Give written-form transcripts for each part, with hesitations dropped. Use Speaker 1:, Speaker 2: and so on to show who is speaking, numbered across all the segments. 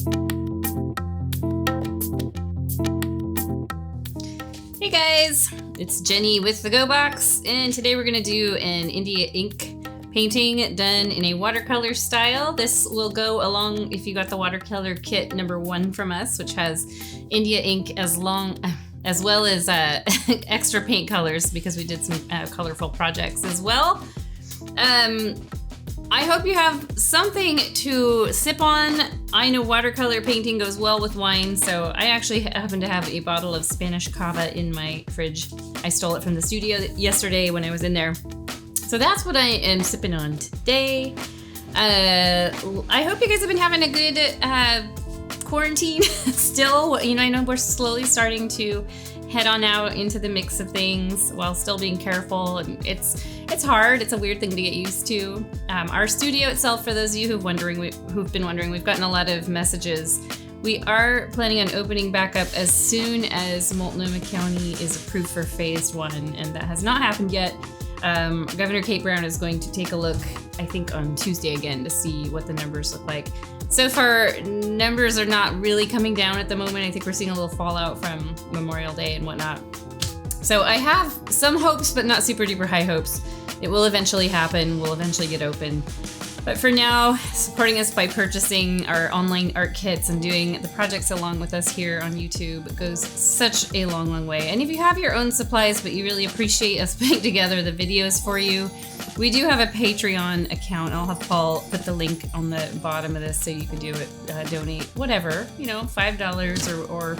Speaker 1: Hey guys, it's Jenny with the Go Box, and today we're going to do an India ink painting done in a watercolor style. This will go along if you got the watercolor kit number 1 from us, which has India ink as well as extra paint colors because we did some colorful projects as well. I hope you have something to sip on. I know watercolor painting goes well with wine, so I actually happen to have a bottle of Spanish cava in my fridge. I stole it from the studio yesterday when I was in there. So that's what I am sipping on today. I hope you guys have been having a good quarantine still. You know, I know we're slowly starting to head on out into the mix of things while still being careful. And it's hard. It's a weird thing to get used to. Our studio itself, for those of you who've been wondering, we've gotten a lot of messages. We are planning on opening back up as soon as Multnomah County is approved for phase 1, and that has not happened yet. Governor Kate Brown is going to take a look, I think, on Tuesday again to see what the numbers look like. So far, numbers are not really coming down at the moment. I think we're seeing a little fallout from Memorial Day and whatnot. So I have some hopes, but not super duper high hopes. It will eventually happen. We'll eventually get open. But for now, supporting us by purchasing our online art kits and doing the projects along with us here on YouTube goes such a long, long way. And if you have your own supplies, but you really appreciate us putting together the videos for you, we do have a Patreon account. I'll have Paul put the link on the bottom of this so you can do it, donate whatever, $5 or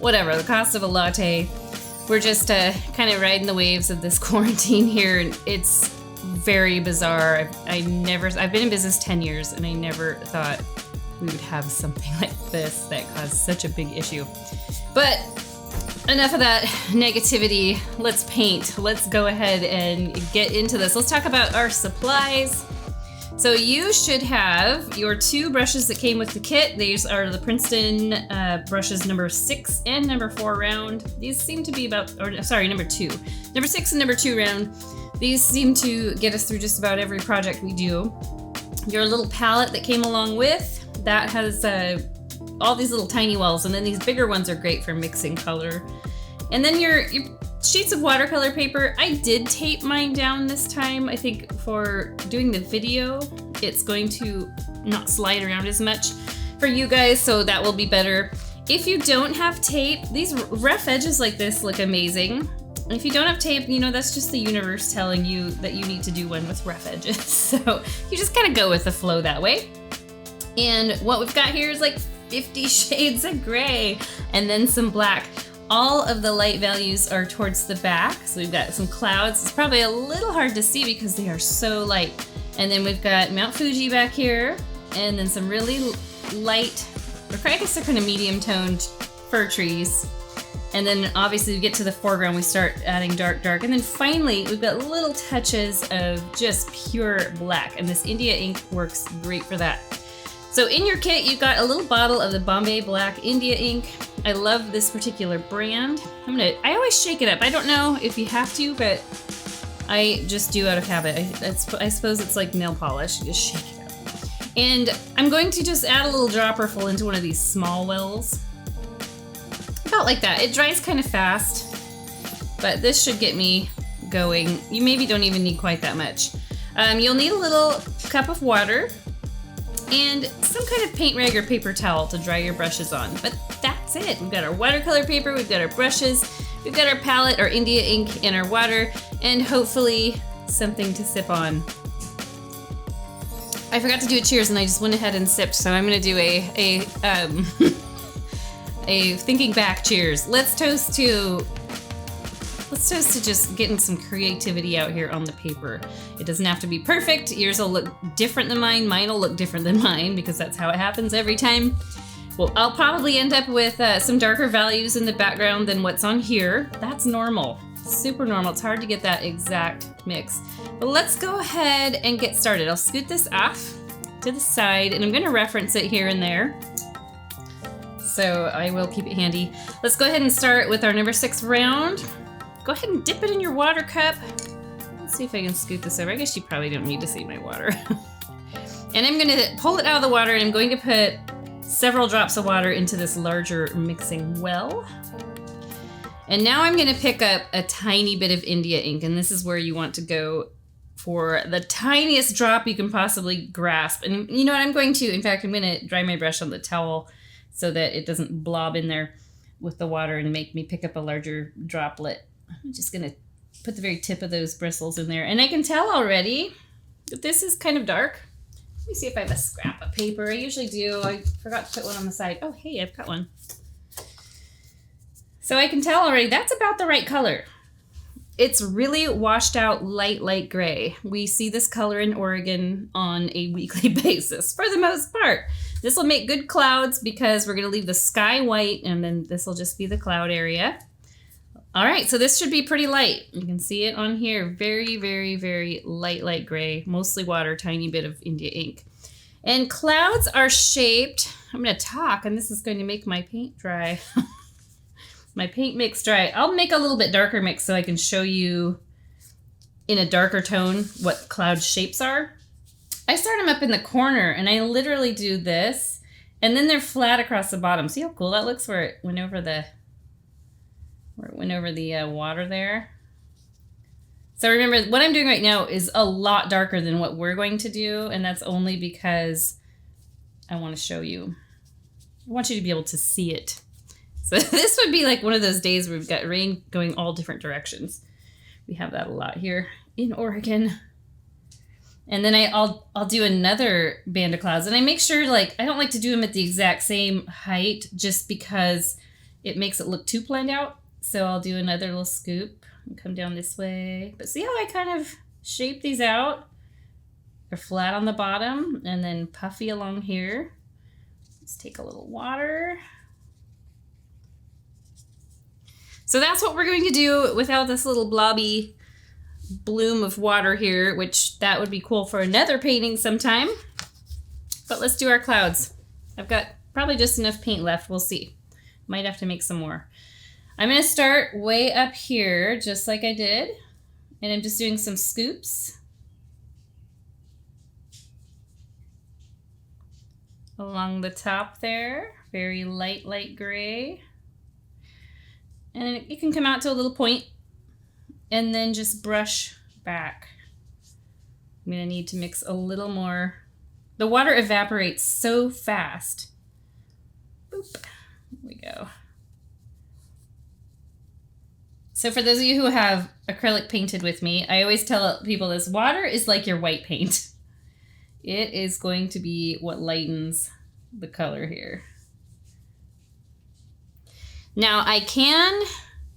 Speaker 1: whatever, the cost of a latte. We're just kind of riding the waves of this quarantine here, and it's very bizarre. I've been in business 10 years, and I never thought we would have something like this that caused such a big issue. But enough of that negativity. Let's paint. Let's go ahead and get into this. Let's talk about our supplies. So you should have your 2 brushes that came with the kit. These are the Princeton brushes number 6 and number 4 round. These seem to be number 2. Number 6 and number 2 round. These seem to get us through just about every project we do. Your little palette that came along with, that has all these little tiny wells, and then these bigger ones are great for mixing color. And then your sheets of watercolor paper. I did tape mine down this time. I think for doing the video, it's going to not slide around as much for you guys, so that will be better. If you don't have tape, these rough edges like this look amazing. If you don't have tape, that's just the universe telling you that you need to do one with rough edges. So you just kind of go with the flow that way. And what we've got here is like 50 shades of gray and then some black. All of the light values are towards the back. So we've got some clouds. It's probably a little hard to see because they are so light. And then we've got Mount Fuji back here, and then some really light, or I guess they're kind of medium toned fir trees. And then obviously we get to the foreground, we start adding dark. And then finally, we've got little touches of just pure black. And this India ink works great for that. So in your kit, you've got a little bottle of the Bombay Black India ink. I love this particular brand. I always shake it up. I don't know if you have to, but I just do out of habit. I suppose it's like nail polish. You just shake it up. And I'm going to just add a little dropper full into one of these small wells. About like that. It dries kind of fast, but this should get me going. You maybe don't even need quite that much. You'll need a little cup of water and some kind of paint rag or paper towel to dry your brushes on. But that's it. We've got our watercolor paper, we've got our brushes, we've got our palette, our India ink, and our water, and hopefully something to sip on. I forgot to do a cheers, and I just went ahead and sipped, so I'm gonna do a thinking back cheers. Let's toast to just getting some creativity out here on the paper. It doesn't have to be perfect. Yours will look different than mine. Mine will look different than mine because that's how it happens every time. Well, I'll probably end up with some darker values in the background than what's on here. That's normal, super normal. It's hard to get that exact mix. But let's go ahead and get started. I'll scoot this off to the side, and I'm gonna reference it here and there. So I will keep it handy. Let's go ahead and start with our number 6 round. Go ahead and dip it in your water cup. Let's see if I can scoot this over. I guess you probably don't need to see my water. And I'm gonna pull it out of the water, and I'm going to put several drops of water into this larger mixing well. And now I'm gonna pick up a tiny bit of India ink, and this is where you want to go for the tiniest drop you can possibly grasp. And you know what I'm going to, in fact, I'm gonna dry my brush on the towel so that it doesn't blob in there with the water and make me pick up a larger droplet. I'm just gonna put the very tip of those bristles in there. And I can tell already that this is kind of dark. Let me see if I have a scrap of paper. I usually do. I forgot to put one on the side. Oh, hey, I've got one. So I can tell already that's about the right color. It's really washed out light gray. We see this color in Oregon on a weekly basis for the most part. This will make good clouds because we're gonna leave the sky white and then this will just be the cloud area. All right, so this should be pretty light. You can see it on here. Very, very, very light gray, mostly water, tiny bit of India ink. And clouds are shaped, I'm gonna talk and this is going to make my paint dry. My paint mix dry. I'll make a little bit darker mix so I can show you in a darker tone what cloud shapes are. I start them up in the corner and I literally do this and then they're flat across the bottom. See how cool that looks where it went over the water there. So remember what I'm doing right now is a lot darker than what we're going to do, and that's only because I want to show you. I want you to be able to see it. So this would be like one of those days where we've got rain going all different directions. We have that a lot here in Oregon. And then I'll do another band of clouds. And I make sure, like, I don't like to do them at the exact same height just because it makes it look too planned out. So I'll do another little scoop and come down this way. But see how I kind of shape these out? They're flat on the bottom and then puffy along here. Let's take a little water. So that's what we're going to do without this little blobby bloom of water here, which that would be cool for another painting sometime. But let's do our clouds. I've got probably just enough paint left. We'll see. Might have to make some more. I'm going to start way up here, just like I did. And I'm just doing some scoops along the top there. Very light gray. And it can come out to a little point and then just brush back. I'm gonna need to mix a little more. The water evaporates so fast. Boop, there we go. So for those of you who have acrylic painted with me, I always tell people this, water is like your white paint. It is going to be what lightens the color here. Now I can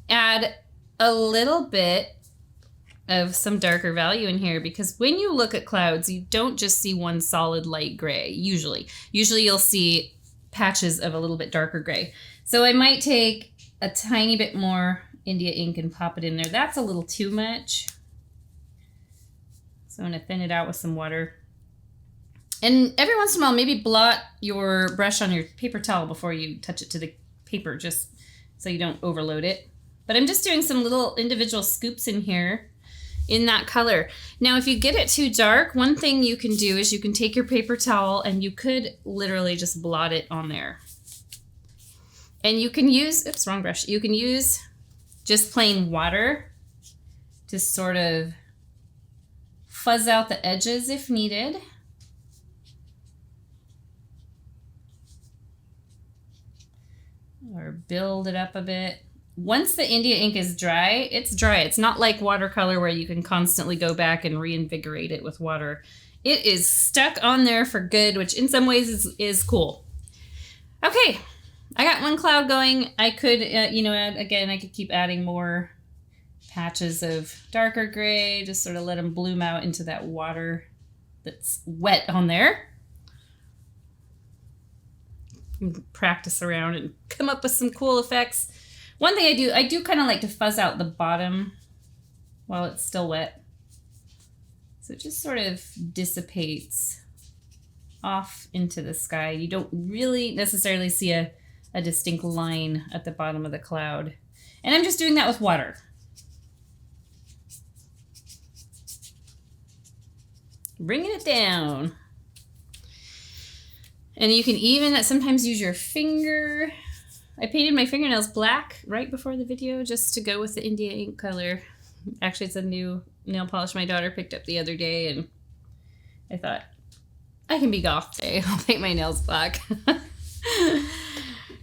Speaker 1: add a little bit of some darker value in here because when you look at clouds, you don't just see one solid light gray, usually. Usually you'll see patches of a little bit darker gray. So I might take a tiny bit more India ink and pop it in there. That's a little too much. So I'm gonna thin it out with some water. And every once in a while, maybe blot your brush on your paper towel before you touch it to the paper, just so you don't overload it. But I'm just doing some little individual scoops in here in that color. Now, if you get it too dark, one thing you can do is you can take your paper towel and you could literally just blot it on there. And you can use, oops, wrong brush. You can use just plain water to sort of fuzz out the edges if needed. Or build it up a bit. Once the India ink is dry, it's dry. It's not like watercolor where you can constantly go back and reinvigorate it with water. It is stuck on there for good, which in some ways is cool. Okay, I got one cloud going. I could, add, I could keep adding more patches of darker gray, just sort of let them bloom out into that water that's wet on there. Practice around and come up with some cool effects. One thing I do kind of like to fuzz out the bottom while it's still wet. So it just sort of dissipates off into the sky. You don't really necessarily see a distinct line at the bottom of the cloud. And I'm just doing that with water. Bringing it down. And you can even sometimes use your finger. I painted my fingernails black right before the video just to go with the India ink color. Actually, it's a new nail polish my daughter picked up the other day, and I thought, I can be goth today. I'll paint my nails black.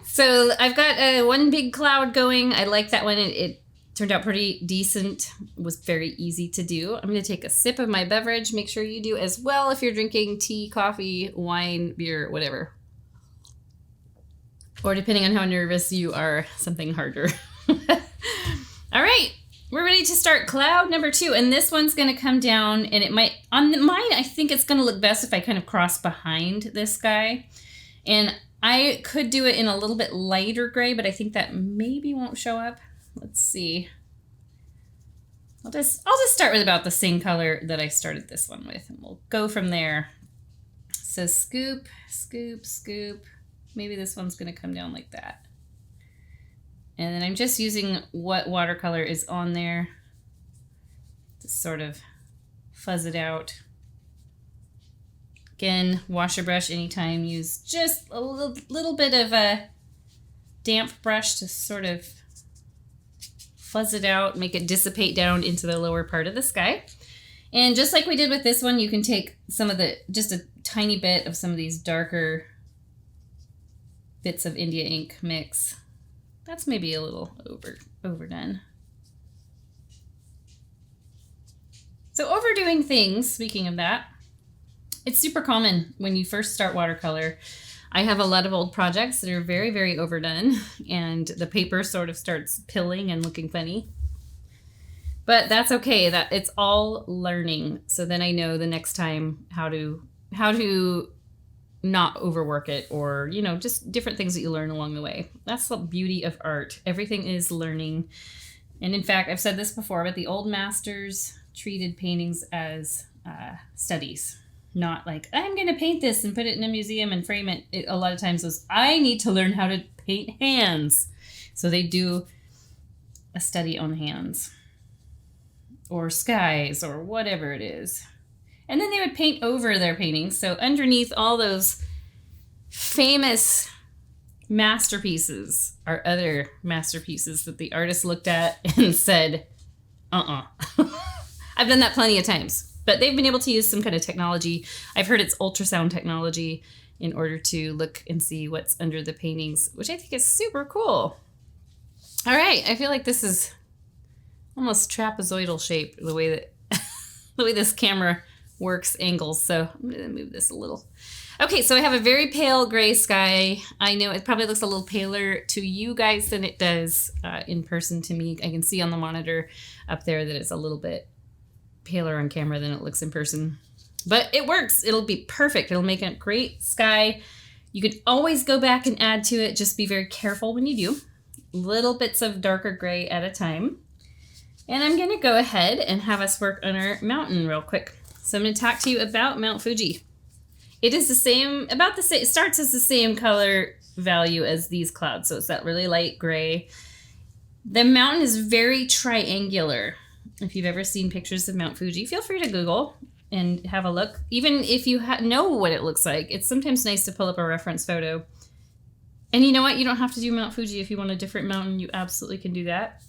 Speaker 1: So I've got one big cloud going. I like that one. It turned out pretty decent. It was very easy to do. I'm going to take a sip of my beverage. Make sure you do as well if you're drinking tea, coffee, wine, beer, whatever. Or depending on how nervous you are, something harder. All right, we're ready to start cloud number 2. And this one's going to come down, and it might, on mine, I think it's going to look best if I kind of cross behind this guy. And I could do it in a little bit lighter gray, but I think that maybe won't show up. Let's see. I'll just start with about the same color that I started this one with, and we'll go from there. So scoop, scoop, scoop. Maybe this one's going to come down like that. And then I'm just using what watercolor is on there to sort of fuzz it out. Again, wash your brush anytime. Use just a little bit of a damp brush to sort of fuzz it out, make it dissipate down into the lower part of the sky. And just like we did with this one, you can take some of just a tiny bit of some of these darker bits of India ink mix. That's maybe a little overdone. So overdoing things, speaking of that, it's super common when you first start watercolor. I have a lot of old projects that are very, very overdone, and the paper sort of starts pilling and looking funny. But that's okay. That it's all learning. So then I know the next time how to not overwork it, or, you know, just different things that you learn along the way. That's the beauty of art. Everything is learning. And in fact, I've said this before, but the old masters treated paintings as studies. Not like, I'm going to paint this and put it in a museum and frame it. It a lot of times was, I need to learn how to paint hands. So they do a study on hands or skies or whatever it is. And then they would paint over their paintings. So underneath all those famous masterpieces are other masterpieces that the artist looked at and said, I've done that plenty of times. But they've been able to use some kind of technology. I've heard it's ultrasound technology in order to look and see what's under the paintings, which I think is super cool. All right, I feel like this is almost trapezoidal shape, the way that the way this camera works angles. So I'm gonna move this a little. Okay, so I have a very pale gray sky. I know it probably looks a little paler to you guys than it does in person to me. I can see on the monitor up there that it's a little bit paler on camera than it looks in person, but it works. It'll be perfect. It'll make a great sky. You could always go back and add to it. Just be very careful when you do. Little bits of darker gray at a time. And I'm going to go ahead and have us work on our mountain real quick. So I'm going to talk to you about Mount Fuji. It is the same, about the same, it starts as the same color value as these clouds. So it's that really light gray. The mountain is very triangular. If you've ever seen pictures of Mount Fuji, feel free to Google and have a look. Even if you know what it looks like, it's sometimes nice to pull up a reference photo. And you know what? You don't have to do Mount Fuji. If you want a different mountain, you absolutely can do that.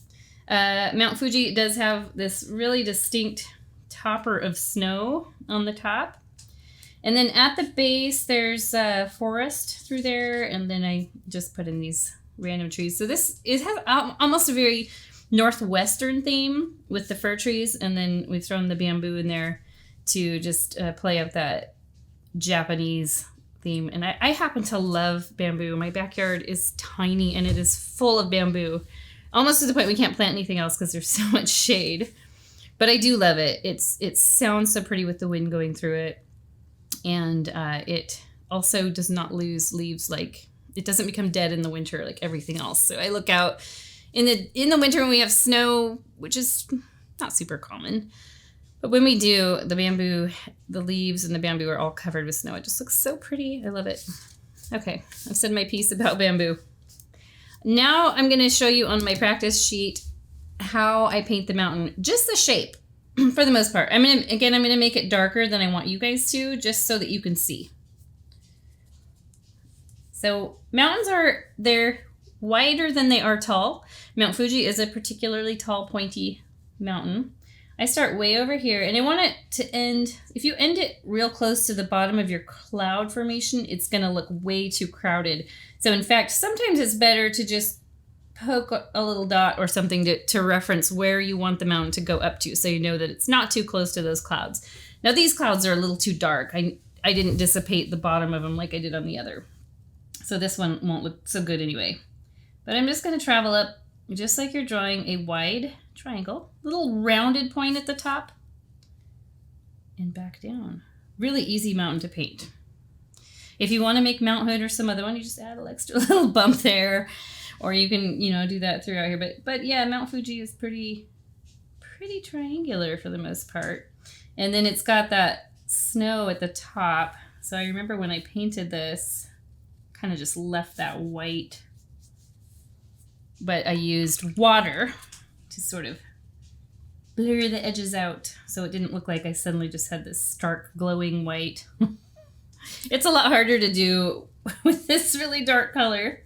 Speaker 1: Mount Fuji does have this really distinct topper of snow on the top. And then at the base, there's a forest through there. And then I just put in these random trees. So this has almost a very northwestern theme with the fir trees, and then we've thrown the bamboo in there to just play up that Japanese theme. And I happen to love bamboo. My backyard is tiny and it is full of bamboo, almost to the point we can't plant anything else because there's so much shade. But I do love it. It sounds so pretty with the wind going through it, and it also does not lose leaves. Like, it doesn't become dead in the winter like everything else. So I look out in the winter when we have snow, which is not super common, but when we do, the bamboo, the leaves and the bamboo are all covered with snow. It just looks so pretty. I love it. Okay, I've said my piece about bamboo. Now I'm going to show you on my practice sheet how I paint the mountain, just the shape for the most part. I'm going to make it darker than I want you guys to, just so that you can see. So mountains they're wider than they are tall. Mount Fuji is a particularly tall, pointy mountain. I start way over here, and I want it to end, if you end it real close to the bottom of your cloud formation, it's gonna look way too crowded. So in fact, sometimes it's better to just poke a little dot or something to reference where you want the mountain to go up to, so you know that it's not too close to those clouds. Now these clouds are a little too dark. I didn't dissipate the bottom of them like I did on the other. So this one won't look so good anyway. But I'm just gonna travel up just like you're drawing a wide triangle, little rounded point at the top, and back down. Really easy mountain to paint. If you want to make Mount Hood or some other one, you just add an extra little bump there, or you can, do that throughout here. But yeah, Mount Fuji is pretty triangular for the most part. And then it's got that snow at the top. So I remember when I painted this, kind of just left that white, but I used water to sort of blur the edges out so it didn't look like I suddenly just had this stark glowing white. It's a lot harder to do with this really dark color,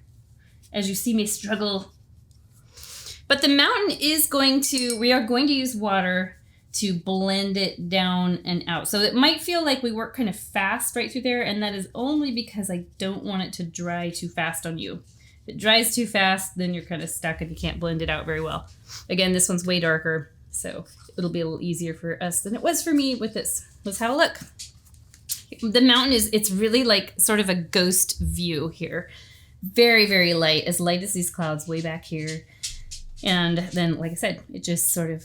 Speaker 1: as you see me struggle. But the mountain we are going to use water to blend it down and out. So it might feel like we work kind of fast right through there, and that is only because I don't want it to dry too fast on you. If it dries too fast, then you're kind of stuck and you can't blend it out very well. Again, this one's way darker, so it'll be a little easier for us than it was for me with this. Let's have a look. The mountain it's really like sort of a ghost view here. Very, very light as these clouds way back here. And then, like I said, it just sort of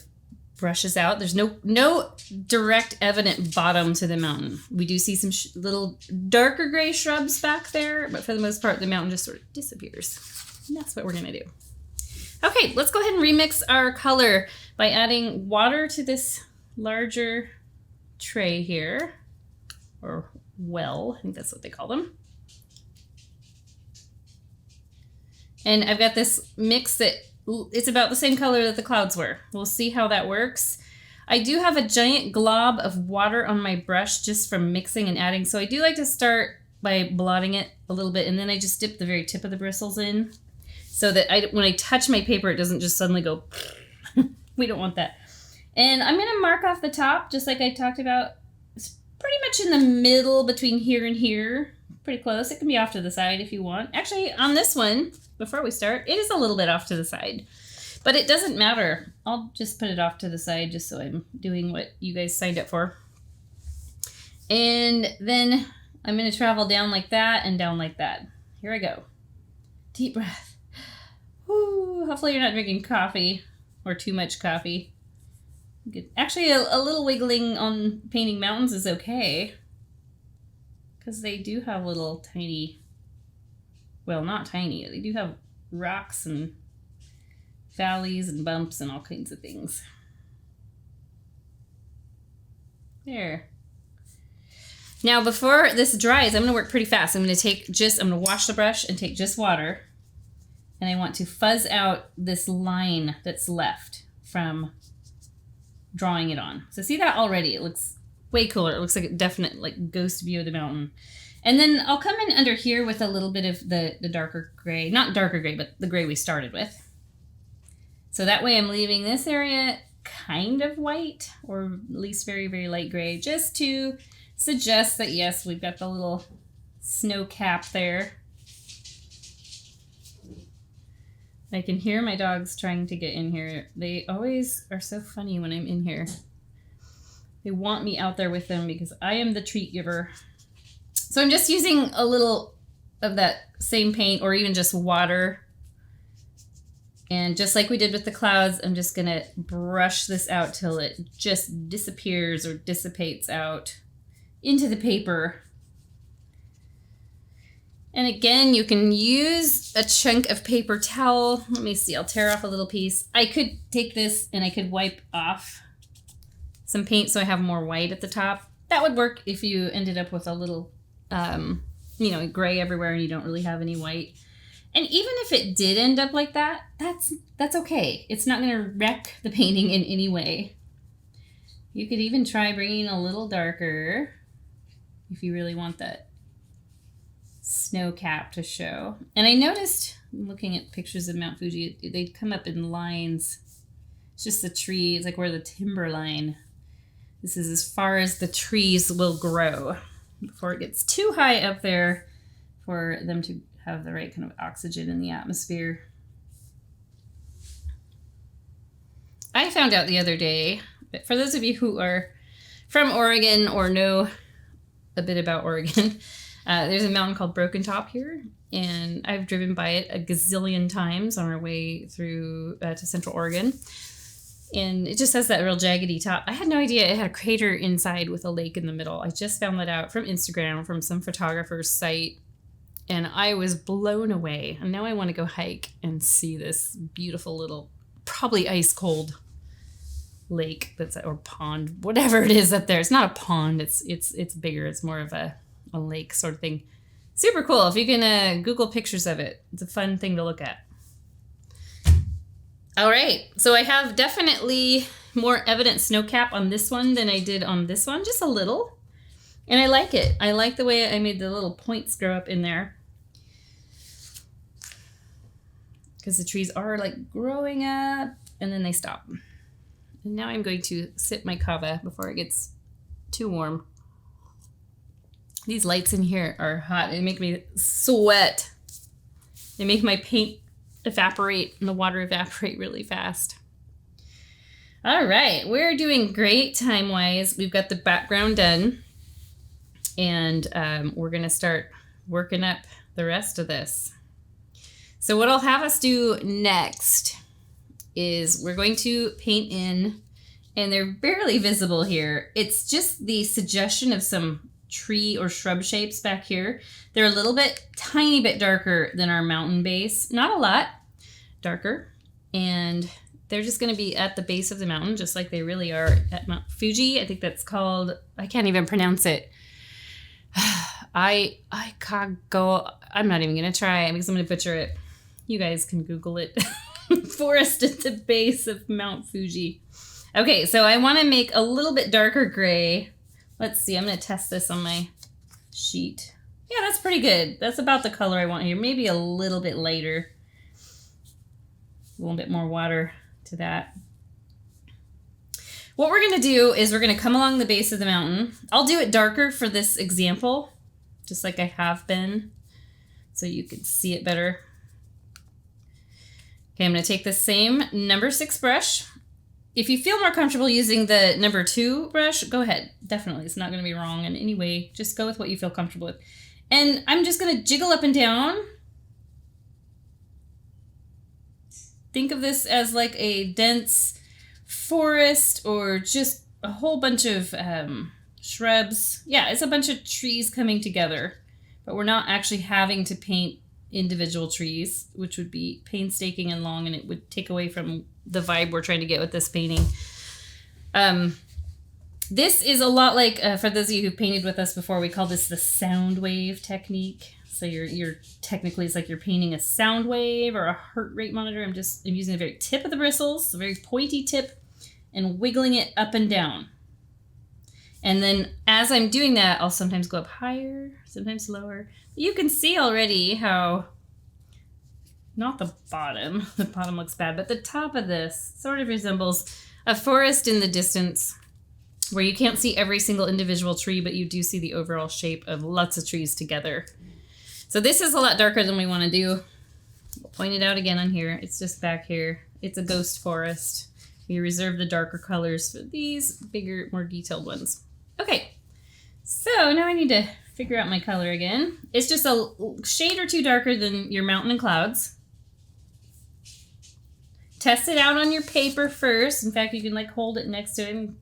Speaker 1: brushes out. There's no direct evident bottom to the mountain. We do see some little darker gray shrubs back there, but for the most part, the mountain just sort of disappears. And that's what we're gonna do. Okay, let's go ahead and remix our color by adding water to this larger tray here, or well, I think that's what they call them. And I've got this mix that it's about the same color that the clouds were. We'll see how that works. I do have a giant glob of water on my brush just from mixing and adding. So I do like to start by blotting it a little bit, and then I just dip the very tip of the bristles in so that when I touch my paper, it doesn't just suddenly go. We don't want that. And I'm gonna mark off the top just like I talked about. It's pretty much in the middle between here and here. Pretty close. It can be off to the side if you want. Actually, on this one, before we start, it is a little bit off to the side, but it doesn't matter. I'll just put it off to the side just so I'm doing what you guys signed up for. And then I'm going to travel down like that and down like that. Here I go. Deep breath. Woo. Hopefully you're not drinking coffee or too much coffee. Good. Actually, a little wiggling on painting mountains is okay, because they do have little tiny, well, not tiny, they do have rocks and valleys and bumps and all kinds of things. There. Now, before this dries, I'm going to work pretty fast. I'm going to wash the brush and take just water. And I want to fuzz out this line that's left from drawing it on. So see that already? It looks way cooler. It looks like a definite ghost view of the mountain. And then I'll come in under here with a little bit of the darker gray, not darker gray, but the gray we started with. So that way I'm leaving this area kind of white, or at least very, very light gray, just to suggest that, yes, we've got the little snow cap there. I can hear my dogs trying to get in here. They always are so funny when I'm in here. They want me out there with them because I am the treat giver. So I'm just using a little of that same paint, or even just water. And just like we did with the clouds, I'm just gonna brush this out till it just disappears or dissipates out into the paper. And again, you can use a chunk of paper towel. Let me see, I'll tear off a little piece. I could take this and I could wipe off some paint so I have more white at the top. That would work if you ended up with a little, gray everywhere and you don't really have any white. And even if it did end up like that, that's okay. It's not gonna wreck the painting in any way. You could even try bringing a little darker if you really want that snow cap to show. And I noticed, looking at pictures of Mount Fuji, they'd come up in lines. It's just the tree. It's like where the timberline. This is as far as the trees will grow before it gets too high up there for them to have the right kind of oxygen in the atmosphere. I found out the other day, for those of you who are from Oregon or know a bit about Oregon, there's a mountain called Broken Top here, and I've driven by it a gazillion times on our way through to Central Oregon. And it just has that real jaggedy top. I had no idea it had a crater inside with a lake in the middle. I just found that out from Instagram, from some photographer's site, and I was blown away. And now I want to go hike and see this beautiful little, probably ice cold lake that's, or pond, whatever it is up there. It's not a pond. It's bigger. It's more of a lake sort of thing. Super cool. If you can Google pictures of it, it's a fun thing to look at. All right, so I have definitely more evident snow cap on this one than I did on this one, just a little. And I like it. I like the way I made the little points grow up in there. Because the trees are like growing up and then they stop. And now I'm going to sip my kava before it gets too warm. These lights in here are hot. They make me sweat. They make my paint evaporate and the water evaporate really fast. All right, we're doing great time-wise. We've got the background done, and we're gonna start working up the rest of this. So what I'll have us do next is we're going to paint in, and they're barely visible here. It's just the suggestion of some tree or shrub shapes back here. They're a little bit, tiny bit darker than our mountain base. Not a lot darker. And they're just going to be at the base of the mountain, just like they really are at Mount Fuji. I think that's called, I can't even pronounce it. Gogh. I'm not even going to try because I'm going to butcher it. You guys can Google it. Forest at the base of Mount Fuji. Okay, so I want to make a little bit darker gray. Let's see, I'm going to test this on my sheet. Yeah, that's pretty good. That's about the color I want here. Maybe a little bit lighter. A little bit more water to that. What we're going to do is we're going to come along the base of the mountain. I'll do it darker for this example, just like I have been, so you can see it better. Okay, I'm going to take the same number 6 brush. If you feel more comfortable using the number 2 brush, go ahead. Definitely, it's not going to be wrong in any way. Just go with what you feel comfortable with. And I'm just going to jiggle up and down. Think of this as like a dense forest or just a whole bunch of shrubs. Yeah, it's a bunch of trees coming together, but we're not actually having to paint individual trees, which would be painstaking and long, and it would take away from the vibe we're trying to get with this painting. This is a lot like, for those of you who painted with us before, we call this the sound wave technique. So you're technically, it's like you're painting a sound wave or a heart rate monitor. I'm using the very tip of the bristles, the very pointy tip, and wiggling it up and down. And then as I'm doing that, I'll sometimes go up higher, sometimes lower. You can see already how, not the bottom looks bad, but the top of this sort of resembles a forest in the distance where you can't see every single individual tree, but you do see the overall shape of lots of trees together. So this is a lot darker than we want to do. We'll point it out again on here. It's just back here. It's a ghost forest. We reserve the darker colors for these bigger, more detailed ones. Okay, so now I need to figure out my color again. It's just a shade or two darker than your mountain and clouds. Test it out on your paper first. In fact, you can like hold it next to it and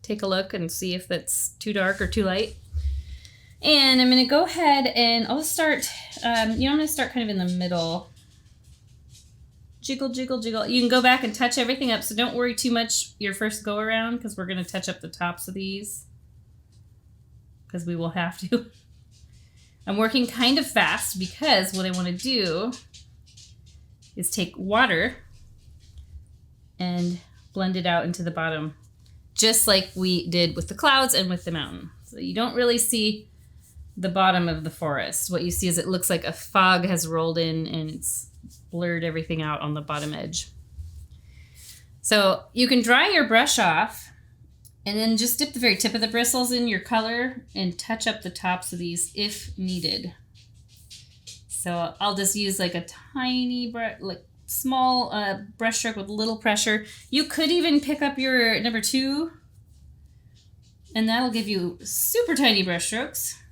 Speaker 1: take a look and see if that's too dark or too light. And I'm going to go ahead and I'll start, I'm going to start kind of in the middle. Jiggle, jiggle, jiggle. You can go back and touch everything up, so don't worry too much your first go around, because we're going to touch up the tops of these, because we will have to. I'm working kind of fast because what I want to do is take water and blend it out into the bottom, just like we did with the clouds and with the mountain. So you don't really see the bottom of the forest. What you see is it looks like a fog has rolled in and it's blurred everything out on the bottom edge. So you can dry your brush off and then just dip the very tip of the bristles in your color and touch up the tops of these if needed. So I'll just use like a tiny, small brush stroke with little pressure. You could even pick up your number 2 and that'll give you super tiny brush strokes.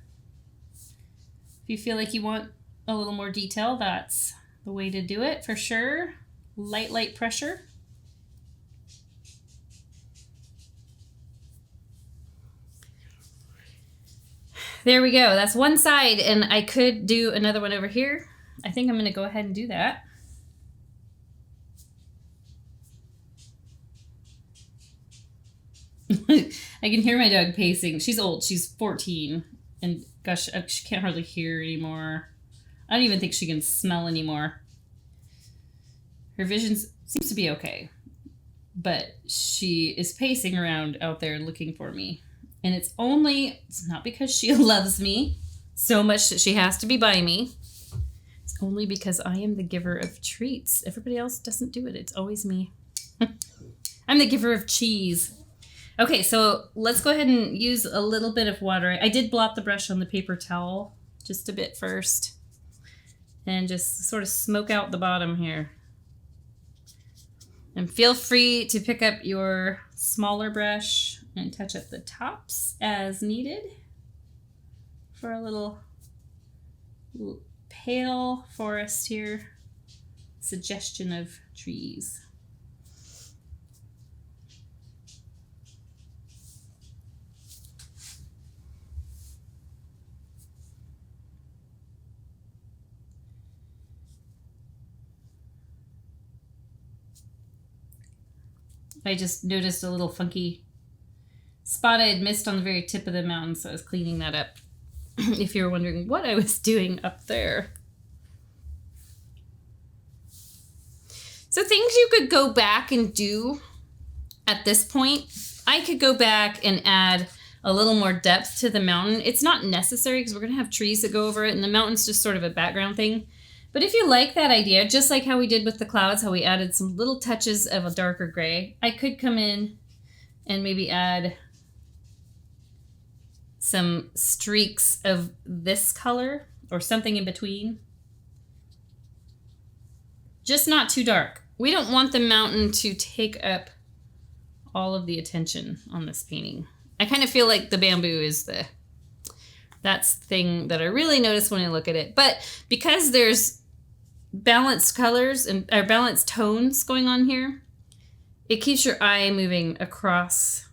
Speaker 1: If you feel like you want a little more detail, that's the way to do it for sure. Light pressure. There we go. That's one side, and I could do another one over here. I think I'm going to go ahead and do that. I can hear my dog pacing. She's old. She's 14, and gosh, she can't hardly hear anymore. I don't even think she can smell anymore. Her vision seems to be okay, but she is pacing around out there looking for me. And it's not because she loves me so much that she has to be by me. It's only because I am the giver of treats. Everybody else doesn't do it. It's always me. I'm the giver of cheese. Okay, so let's go ahead and use a little bit of water. I did blot the brush on the paper towel just a bit first. And just sort of smoke out the bottom here. And feel free to pick up your smaller brush and touch up the tops as needed for a little pale forest here. Suggestion of trees. I just noticed a little funky spot I had missed on the very tip of the mountain, so I was cleaning that up. If you were wondering what I was doing up there. So things you could go back and do at this point. I could go back and add a little more depth to the mountain. It's not necessary because we're going to have trees that go over it, and the mountain's just sort of a background thing. But if you like that idea, just like how we did with the clouds, how we added some little touches of a darker gray, I could come in and maybe add some streaks of this color or something in between. Just not too dark. We don't want the mountain to take up all of the attention on this painting. I kind of feel like the bamboo is that's the thing that I really notice when I look at it. But because there's balanced colors and balanced tones going on here, it keeps your eye moving across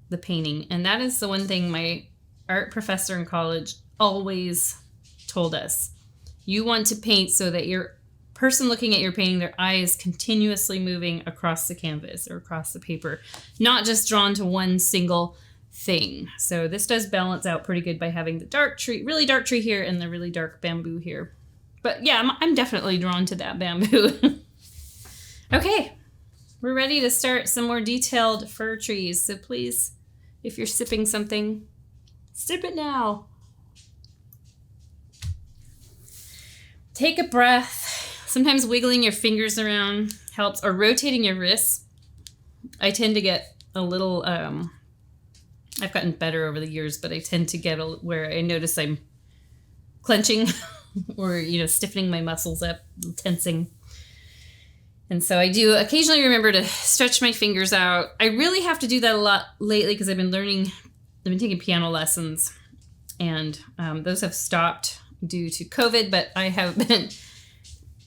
Speaker 1: the painting. And that is the one thing my art professor in college always told us. You want to paint so that your person looking at your painting, their eye is continuously moving across the canvas or across the paper, not just drawn to one single thing. So this does balance out pretty good by having the dark tree, really dark tree here, and the really dark bamboo here. But yeah, I'm definitely drawn to that bamboo. Okay, we're ready to start some more detailed fir trees. So please, if you're sipping something, sip it now. Take a breath. Sometimes wiggling your fingers around helps, or rotating your wrists. I tend to get a little, I've gotten better over the years, but I tend to get where I notice I'm clenching or, stiffening my muscles up, tensing. And so I do occasionally remember to stretch my fingers out. I really have to do that a lot lately because I've been taking piano lessons, and those have stopped due to COVID, but I have been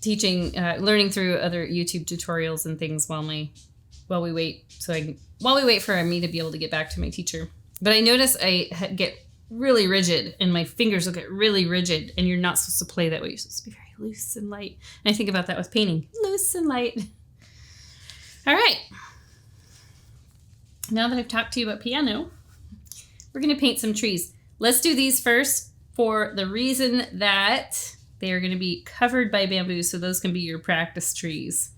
Speaker 1: teaching, learning through other YouTube tutorials and things while we wait for me to be able to get back to my teacher. But I notice I get really rigid and my fingers will get really rigid, and you're not supposed to play that way. You're supposed to be very loose and light. And I think about that with painting. Loose and light. All right. Now that I've talked to you about piano, we're going to paint some trees. Let's do these first for the reason that they are going to be covered by bamboo, so those can be your practice trees.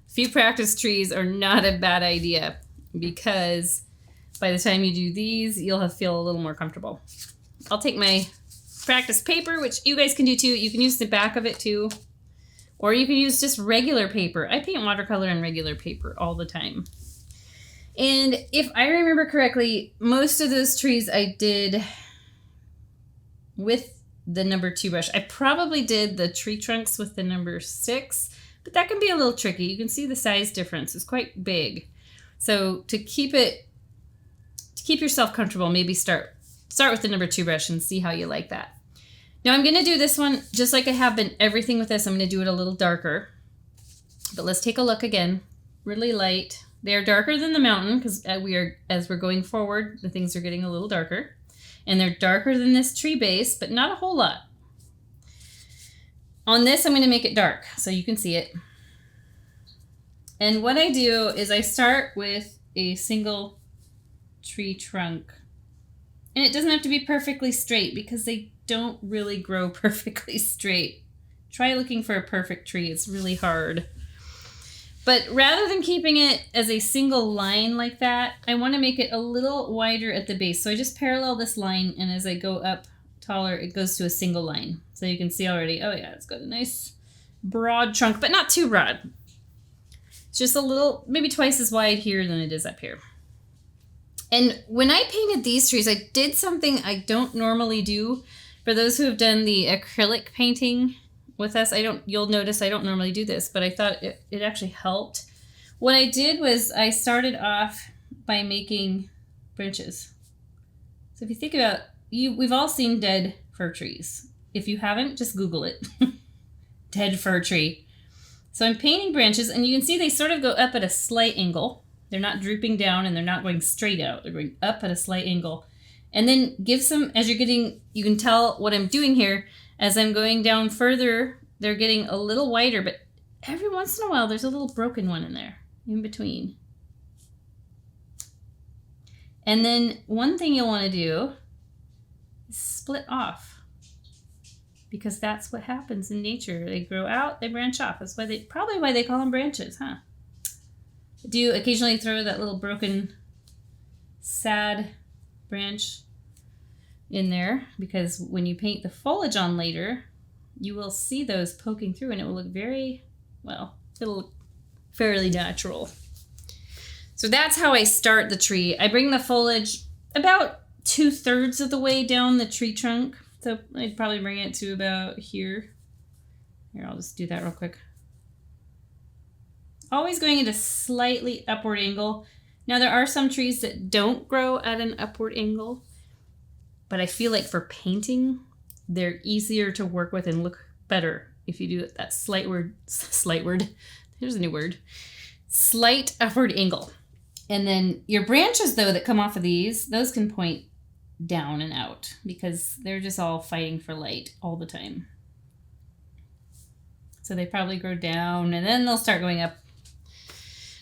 Speaker 1: A few practice trees are not a bad idea because by the time you do these, you'll feel a little more comfortable. I'll take my practice paper, which you guys can do too. You can use the back of it too. Or you can use just regular paper. I paint watercolor on regular paper all the time. And if I remember correctly, most of those trees I did with the number 2 brush. I probably did the tree trunks with the number 6, but that can be a little tricky. You can see the size difference is quite big. So to keep yourself comfortable, maybe start with the number 2 brush and see how you like that. Now I'm going to do this one just like I have been everything with this. I'm going to do it a little darker. But let's take a look again. Really light. They're darker than the mountain because as we're going forward, the things are getting a little darker. And they're darker than this tree base, but not a whole lot. On this, I'm going to make it dark so you can see it. And what I do is I start with a single tree trunk. And it doesn't have to be perfectly straight because they don't really grow perfectly straight. Try looking for a perfect tree. It's really hard. But rather than keeping it as a single line like that, I want to make it a little wider at the base. So I just parallel this line, and as I go up taller, it goes to a single line. So you can see already, oh yeah, it's got a nice broad trunk, but not too broad. It's just a little, maybe twice as wide here than it is up here. And when I painted these trees, I did something I don't normally do. For those who have done the acrylic painting with us, you'll notice I don't normally do this, but I thought it actually helped. What I did was I started off by making branches. So if you think about, we've all seen dead fir trees. If you haven't, just Google it. Dead fir tree. So I'm painting branches, and you can see they sort of go up at a slight angle. They're not drooping down, and they're not going straight out. They're going up at a slight angle. And then give some, as you're getting, you can tell what I'm doing here. As I'm going down further, they're getting a little wider, but every once in a while, there's a little broken one in there, in between. And then one thing you'll want to do is split off, because that's what happens in nature. They grow out, they branch off. That's probably why they call them branches, huh? I do occasionally throw that little broken, sad branch in there, because when you paint the foliage on later, you will see those poking through, and it will look very, well, it'll look fairly natural. So that's how I start the tree. I bring the foliage about 2/3 of the way down the tree trunk. So I'd probably bring it to about here. Here, I'll just do that real quick. Always going at a slightly upward angle. Now there are some trees that don't grow at an upward angle, but I feel like for painting, they're easier to work with and look better if you do it that slight upward angle. And then your branches, though, that come off of these, those can point down and out because they're just all fighting for light all the time. So they probably grow down and then they'll start going up.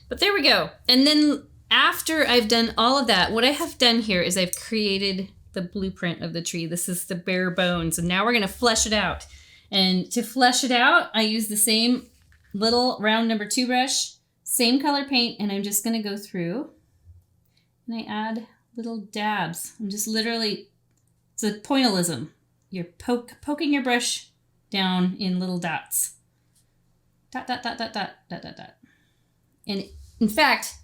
Speaker 1: But there we go. And then after I've done all of that, what I have done here is I've created the blueprint of the tree. This is the bare bones. And now we're going to flesh it out. And to flesh it out, I use the same little round number 2 brush, same color paint, and I'm just going to go through and I add little dabs. I'm just literally, it's a pointillism. You're poking your brush down in little dots. Dot, dot, dot, dot, dot, dot, dot, dot. And in fact,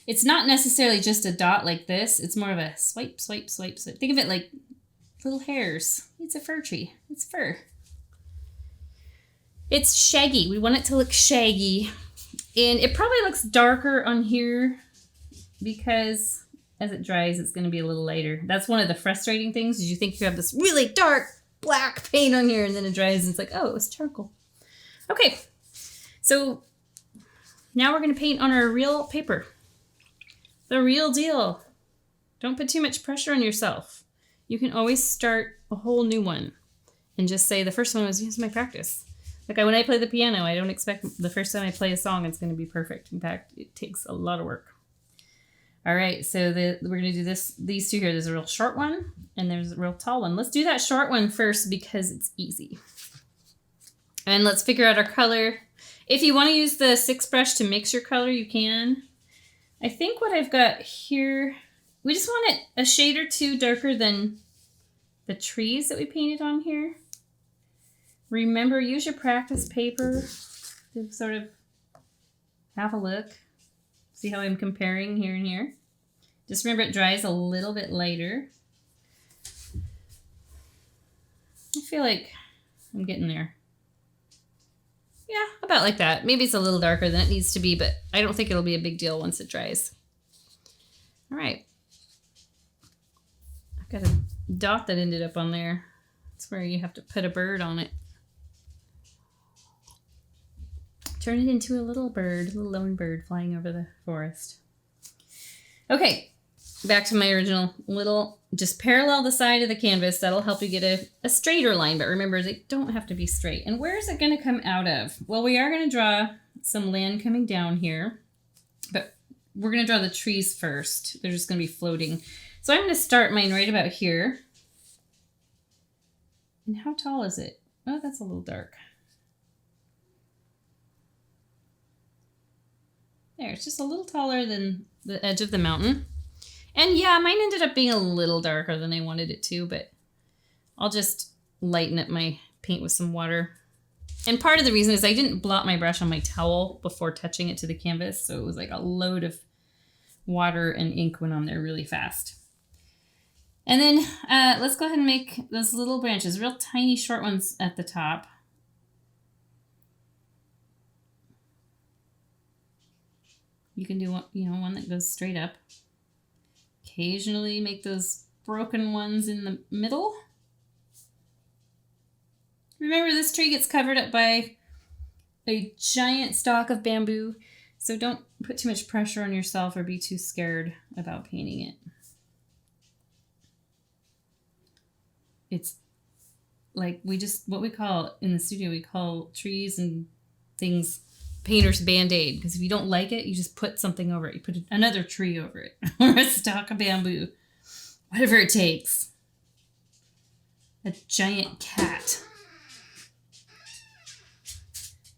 Speaker 1: it's not necessarily just a dot like this. It's more of a swipe, swipe, swipe, swipe. Think of it like little hairs. It's a fir tree. It's fur. It's shaggy. We want it to look shaggy. And it probably looks darker on here because as it dries, it's going to be a little lighter. That's one of the frustrating things is you think you have this really dark black paint on here and then it dries and it's like, oh, it was charcoal. Okay. So now we're going to paint on our real paper. The real deal. Don't put too much pressure on yourself. You can always start a whole new one and just say the first one was just my practice. Like when I play the piano, I don't expect the first time I play a song it's going to be perfect. In fact, it takes a lot of work. All right, so we're going to do these two here. There's a real short one and there's a real tall one. Let's do that short one first because it's easy. And let's figure out our color. If you want to use the 6 brush to mix your color, you can. I think what I've got here, we just want it a shade or two darker than the trees that we painted on here. Remember, use your practice paper to sort of have a look. See how I'm comparing here and here. Just remember it dries a little bit lighter. I feel like I'm getting there. Yeah, about like that. Maybe it's a little darker than it needs to be, but I don't think it'll be a big deal once it dries. All right. I've got a dot that ended up on there. That's where you have to put a bird on it. Turn it into a little bird, a little lone bird flying over the forest. Okay, back to my original little, just parallel the side of the canvas. That'll help you get a straighter line, but remember, they don't have to be straight. And where is it going to come out of? Well, we are going to draw some land coming down here, but we're going to draw the trees first. They're just going to be floating. So I'm going to start mine right about here. And how tall is it? Oh, that's a little dark. There, it's just a little taller than the edge of the mountain. And yeah, mine ended up being a little darker than I wanted it to, but I'll just lighten up my paint with some water. And part of the reason is I didn't blot my brush on my towel before touching it to the canvas, so it was like a load of water and ink went on there really fast. And then let's go ahead and make those little branches, real tiny short ones at the top. You can do one, one that goes straight up. Occasionally make those broken ones in the middle. Remember, this tree gets covered up by a giant stalk of bamboo, so don't put too much pressure on yourself or be too scared about painting it. It's like what we call in the studio, we call trees and things painter's band-aid, because if you don't like it, you just put something over it. You put another tree over it or a stalk of bamboo, whatever it takes. A giant cat.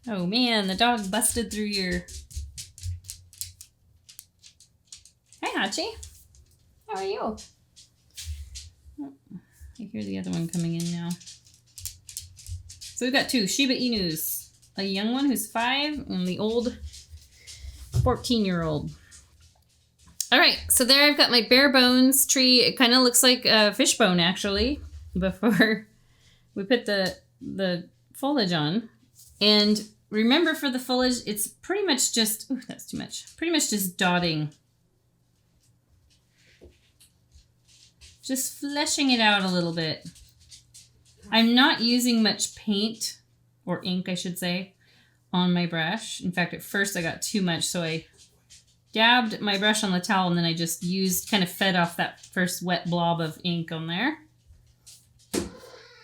Speaker 1: Oh man, the dog busted through your... Hi, Hachi. How are you? Oh, I hear the other one coming in now. So we've got two Shiba Inus. A young one who's 5 and the old 14-year-old. All right, so there I've got my bare bones tree. It kind of looks like a fishbone, actually, before we put the foliage on. And remember, for the foliage, it's pretty much just, ooh, that's too much. Pretty much just dotting. Just fleshing it out a little bit. I'm not using much paint, or ink, I should say, on my brush. In fact, at first I got too much, so I dabbed my brush on the towel and then I just kind of fed off that first wet blob of ink on there.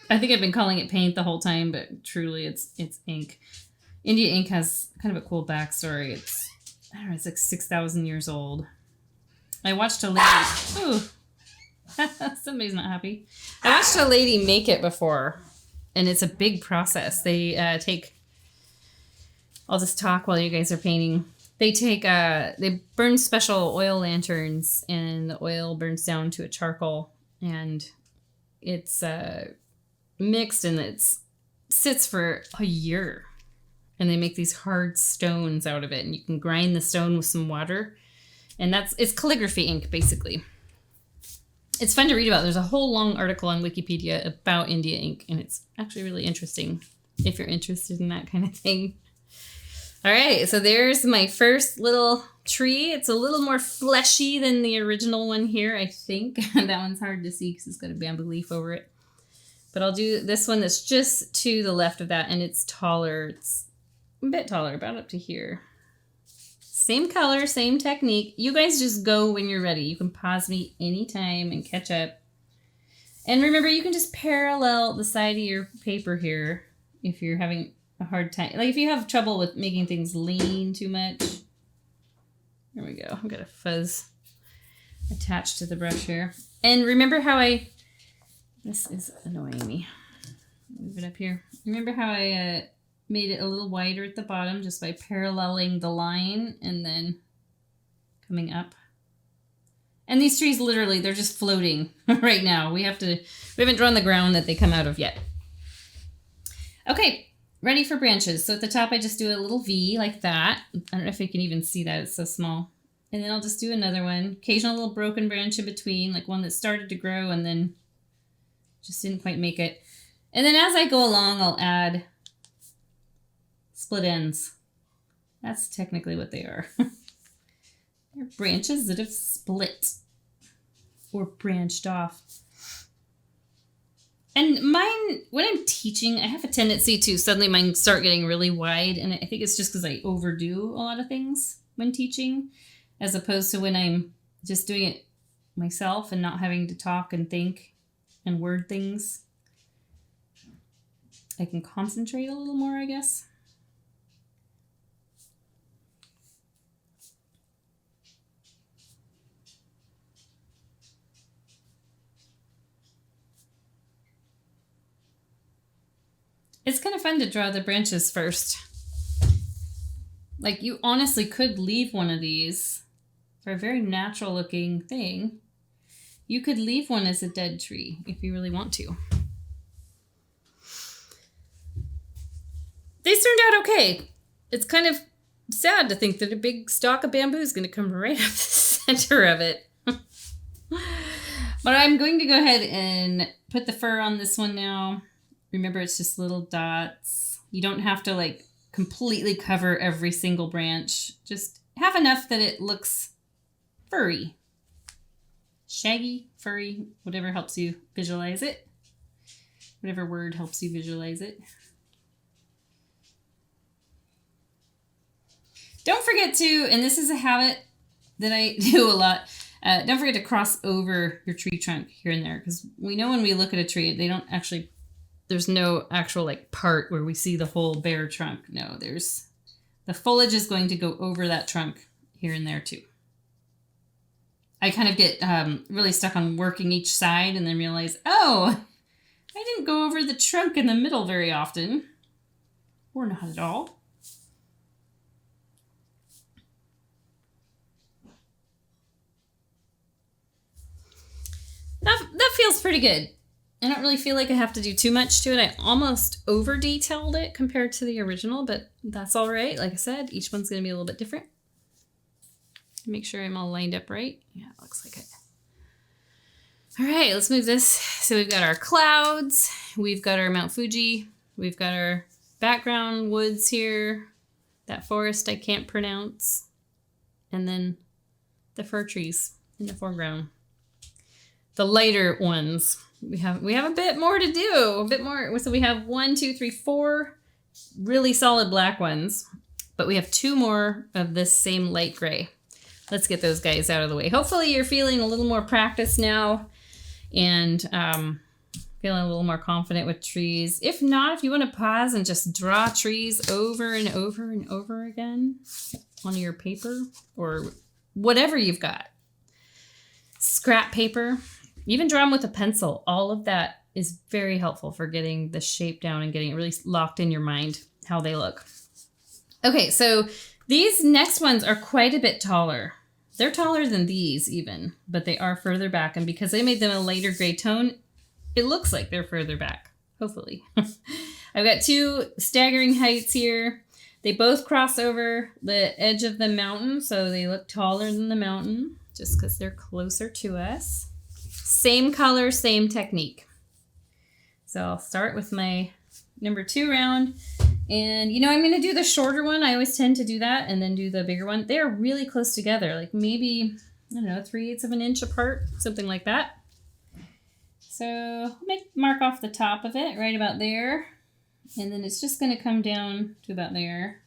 Speaker 1: I think I've been calling it paint the whole time, but truly it's ink. India ink has kind of a cool backstory. It's, I don't know, it's like 6,000 years old. I watched a lady, ooh, somebody's not happy. I watched a lady make it before. And it's a big process. They I'll just talk while you guys are painting. They burn special oil lanterns, and the oil burns down to a charcoal, and it's mixed, and it sits for a year. And they make these hard stones out of it, and you can grind the stone with some water. And it's calligraphy ink, basically. It's fun to read about. There's a whole long article on Wikipedia about India ink, and it's actually really interesting if you're interested in that kind of thing. All right, so there's my first little tree. It's a little more fleshy than the original one here, I think. That one's hard to see because it's got a bamboo leaf over it. But I'll do this one that's just to the left of that, and it's taller. It's a bit taller, about up to here. Same color, same technique. You guys just go when you're ready. You can pause me anytime and catch up. And remember, you can just parallel the side of your paper here if you're having a hard time. Like if you have trouble with making things lean too much. There we go. I've got a fuzz attached to the brush here. And remember how this is annoying me. Move it up here. Remember how I made it a little wider at the bottom just by paralleling the line and then coming up. And these trees, literally, they're just floating right now. We haven't drawn the ground that they come out of yet. Okay, ready for branches. So at the top, I just do a little V like that. I don't know if you can even see that. It's so small. And then I'll just do another one. Occasional little broken branch in between, like one that started to grow and then just didn't quite make it. And then as I go along, I'll add split ends. That's technically what they are. They're branches that have split or branched off. And mine, when I'm teaching, I have a tendency to suddenly mine start getting really wide. And I think it's just because I overdo a lot of things when teaching, as opposed to when I'm just doing it myself and not having to talk and think and word things. I can concentrate a little more, I guess. It's kind of fun to draw the branches first. Like, you honestly could leave one of these for a very natural looking thing. You could leave one as a dead tree if you really want to. These turned out okay. It's kind of sad to think that a big stalk of bamboo is going to come right up the center of it. But I'm going to go ahead and put the fur on this one now. Remember, it's just little dots. You don't have to like completely cover every single branch. Just have enough that it looks furry. Shaggy, furry, whatever helps you visualize it. Whatever word helps you visualize it. Don't forget to, and this is a habit that I do a lot, don't forget to cross over your tree trunk here and there, because we know when we look at a tree, there's no actual like part where we see the whole bare trunk. No, the foliage is going to go over that trunk here and there too. I kind of get really stuck on working each side and then realize, oh, I didn't go over the trunk in the middle very often. Or not at all. That feels pretty good. I don't really feel like I have to do too much to it. I almost over detailed it compared to the original, but that's all right. Like I said, each one's going to be a little bit different. Make sure I'm all lined up right. Yeah, it looks like it. All right, let's move this. So we've got our clouds. We've got our Mount Fuji. We've got our background woods here. That forest I can't pronounce. And then the fir trees in the foreground. The lighter ones. We have a bit more to do. A bit more. So we have 1, 2, 3, 4 really solid black ones. But we have 2 more of this same light gray. Let's get those guys out of the way. Hopefully you're feeling a little more practice now and feeling a little more confident with trees. If not, if you want to pause and just draw trees over and over and over again on your paper or whatever you've got. Scrap paper. Even draw them with a pencil. All of that is very helpful for getting the shape down and getting it really locked in your mind how they look. Okay, so these next ones are quite a bit taller. They're taller than these even, but they are further back. And because I made them a lighter gray tone, it looks like they're further back, hopefully. I've got 2 staggering heights here. They both cross over the edge of the mountain, so they look taller than the mountain just because they're closer to us. Same color, same technique. So I'll start with my number 2 round. And, I'm going to do the shorter one. I always tend to do that and then do the bigger one. They're really close together, like maybe, 3/8 of an inch apart, something like that. So I'll mark off the top of it right about there. And then it's just going to come down to about there.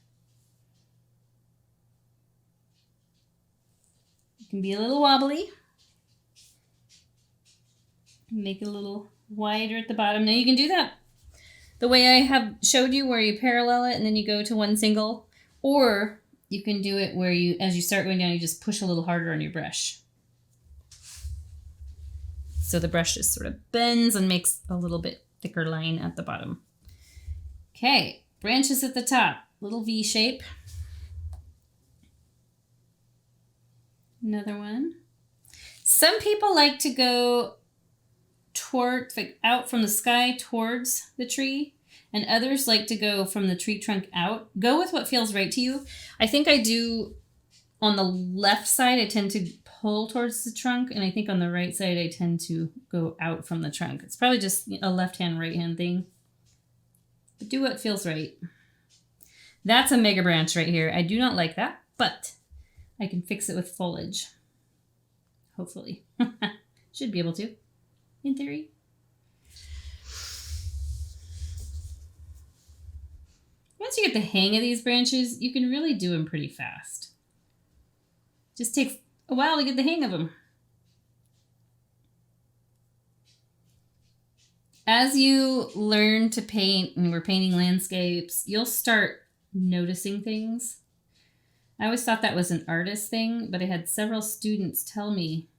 Speaker 1: It can be a little wobbly. Make it a little wider at the bottom. Now you can do that the way I have showed you, where you parallel it and then you go to one single, or you can do it where you, as you start going down, you just push a little harder on your brush. So the brush just sort of bends and makes a little bit thicker line at the bottom. Okay, branches at the top, little V shape. Another one. Some people like to go towards, like out from the sky towards the tree, and others like to go from the tree trunk out. Go with what feels right to you. I think I do on the left side, I tend to pull towards the trunk, and I think on the right side, I tend to go out from the trunk. It's probably just a left-hand, right-hand thing. But do what feels right. That's a mega branch right here. I do not like that, but I can fix it with foliage. Hopefully. Should be able to, in theory. Once you get the hang of these branches, you can really do them pretty fast. Just takes a while to get the hang of them. As you learn to paint, and we're painting landscapes, you'll start noticing things. I always thought that was an artist thing, but I had several students tell me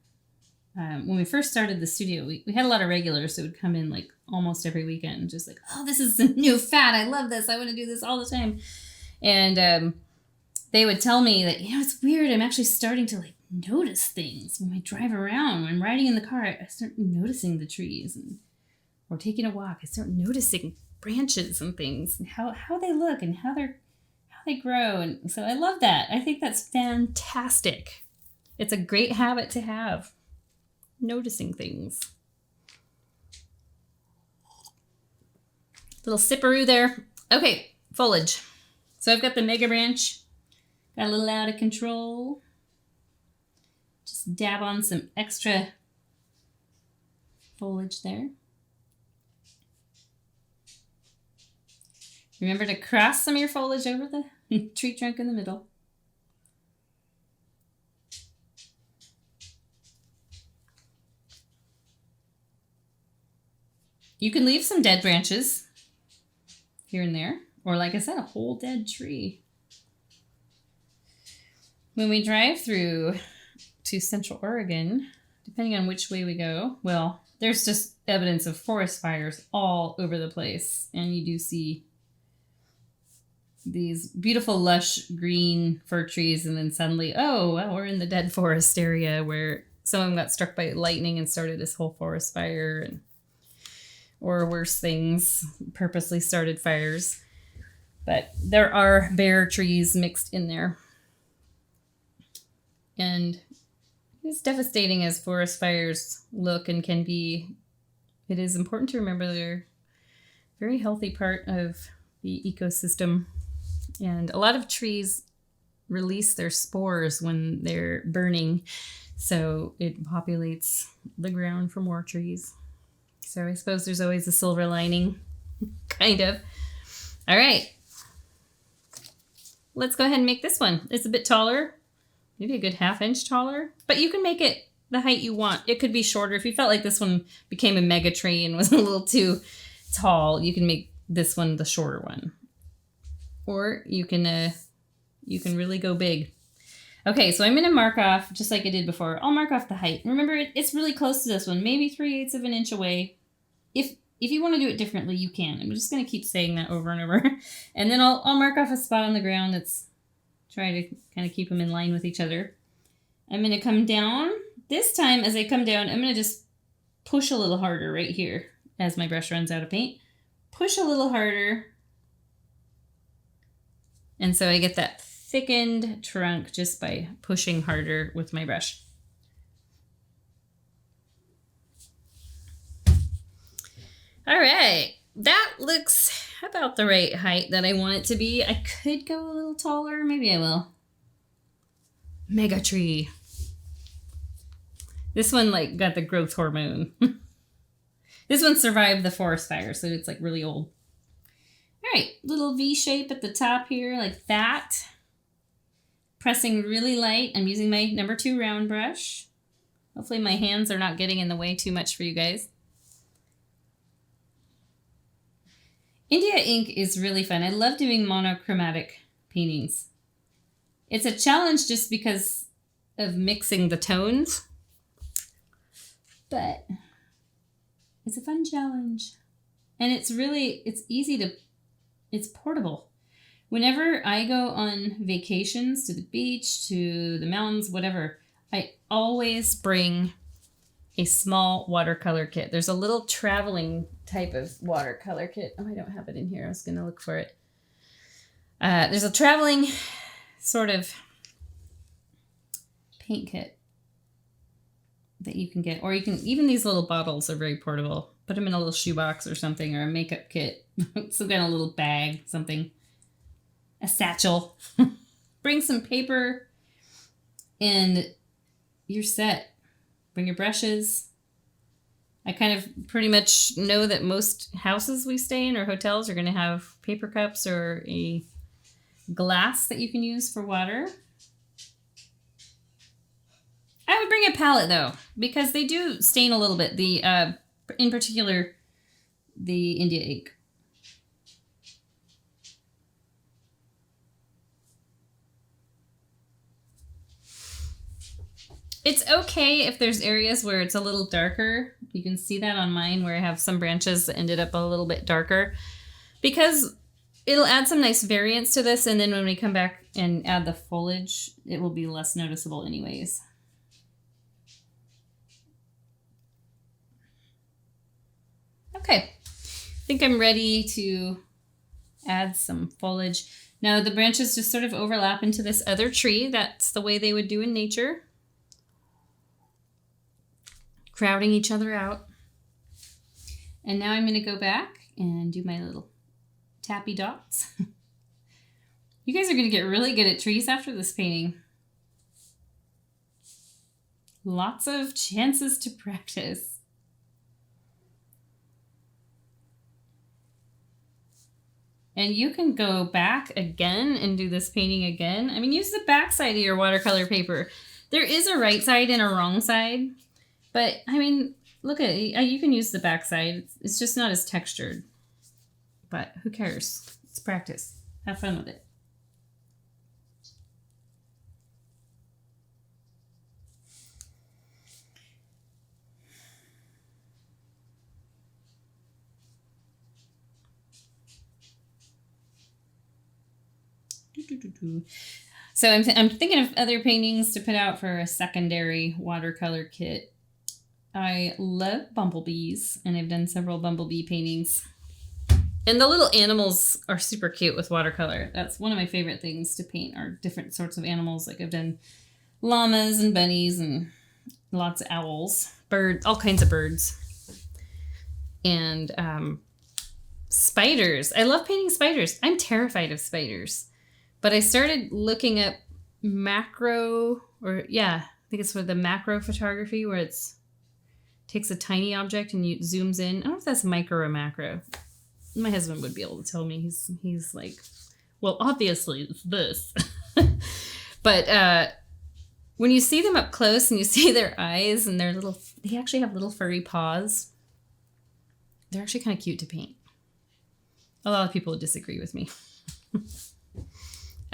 Speaker 1: when we first started the studio, we had a lot of regulars that would come in like almost every weekend, just like, oh, this is the new fad. I love this. I want to do this all the time. And they would tell me that, it's weird. I'm actually starting to like notice things when I drive around. When I'm riding in the car, I start noticing the trees, or taking a walk, I start noticing branches and things, and how they look and how they grow. And so I love that. I think that's fantastic. It's a great habit to have, noticing things. Little sipperoo there. Okay, foliage. So I've got the mega branch. Got a little out of control. Just dab on some extra foliage there. Remember to cross some of your foliage over the tree trunk in the middle. You can leave some dead branches here and there, or like I said, a whole dead tree. When we drive through to Central Oregon, depending on which way we go, well, there's just evidence of forest fires all over the place, and you do see these beautiful lush green fir trees, and then suddenly, oh, well, we're in the dead forest area where some of them got struck by lightning and started this whole forest fire, or worse things, purposely started fires. But there are bare trees mixed in there. And as devastating as forest fires look and can be, it is important to remember they're a very healthy part of the ecosystem. And a lot of trees release their spores when they're burning, so it populates the ground for more trees. So I suppose there's always a silver lining, kind of. All right. Let's go ahead and make this one. It's a bit taller, maybe a good 1/2 inch taller, but you can make it the height you want. It could be shorter. If you felt like this one became a mega tree and was a little too tall, you can make this one the shorter one. Or you can really go big. Okay, so I'm going to mark off, just like I did before, I'll mark off the height. Remember, it's really close to this one, maybe 3/8 of an inch away. If you want to do it differently, you can. I'm just going to keep saying that over and over. And then I'll mark off a spot on the ground that's try to kind of keep them in line with each other. I'm going to come down. This time, as I come down, I'm going to just push a little harder right here as my brush runs out of paint. Push a little harder. And so I get that thickened trunk just by pushing harder with my brush. All right, that looks about the right height that I want it to be. I could go a little taller, maybe I will. Mega tree. This one like got the growth hormone. This one survived the forest fire, so it's like really old. All right, little V shape at the top here, like that. Pressing really light. I'm using my number 2 round brush. Hopefully my hands are not getting in the way too much for you guys. India ink is really fun. I love doing monochromatic paintings. It's a challenge just because of mixing the tones, but it's a fun challenge. And it's portable. Whenever I go on vacations to the beach, to the mountains, whatever, I always bring a small watercolor kit. There's a little traveling type of watercolor kit. Oh, I don't have it in here. I was going to look for it. There's a traveling sort of paint kit that you can get, or you can, even these little bottles are very portable. Put them in a little shoebox or something, or a makeup kit, some kind of little bag, something, a satchel. Bring some paper and you're set. Bring your brushes. I kind of pretty much know that most houses we stay in or hotels are going to have paper cups or a glass that you can use for water. I would bring a palette though, because they do stain a little bit. The in particular, the India ink. It's okay if there's areas where it's a little darker. You can see that on mine where I have some branches that ended up a little bit darker, because it'll add some nice variance to this. And then when we come back and add the foliage, it will be less noticeable anyways. Okay, I think I'm ready to add some foliage. Now the branches just sort of overlap into this other tree. That's the way they would do in nature. Crowding each other out. And now I'm going to go back and do my little tappy dots. You guys are going to get really good at trees after this painting. Lots of chances to practice. And you can go back again and do this painting again. I mean, use the back side of your watercolor paper. There is a right side and a wrong side. But, I mean, look at it. You can use the back side. It's just not as textured. But who cares? It's practice. Have fun with it. So I'm thinking of other paintings to put out for a secondary watercolor kit. I love bumblebees, and I've done several bumblebee paintings. And the little animals are super cute with watercolor. That's one of my favorite things to paint, are different sorts of animals. Like I've done llamas and bunnies and lots of owls, birds, all kinds of birds. And spiders. I love painting spiders. I'm terrified of spiders. But I started looking up macro, or yeah, I think it's for the macro photography, where it's takes a tiny object and you zooms in. I don't know if that's micro or macro. My husband would be able to tell me. He's like, well, obviously it's this. But when you see them up close and you see their eyes and their little, they actually have little furry paws. They're actually kind of cute to paint. A lot of people would disagree with me.